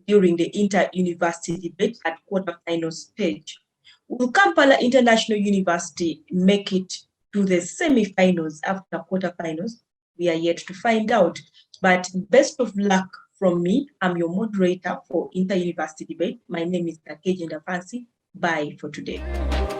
during the inter-university debate at quarterfinal stage. Will Kampala International University make it to the semi-finals after quarterfinals? We are yet to find out. But best of luck from me. I'm your moderator for inter-university debate. My name is Agenda Fancy. Bye for today.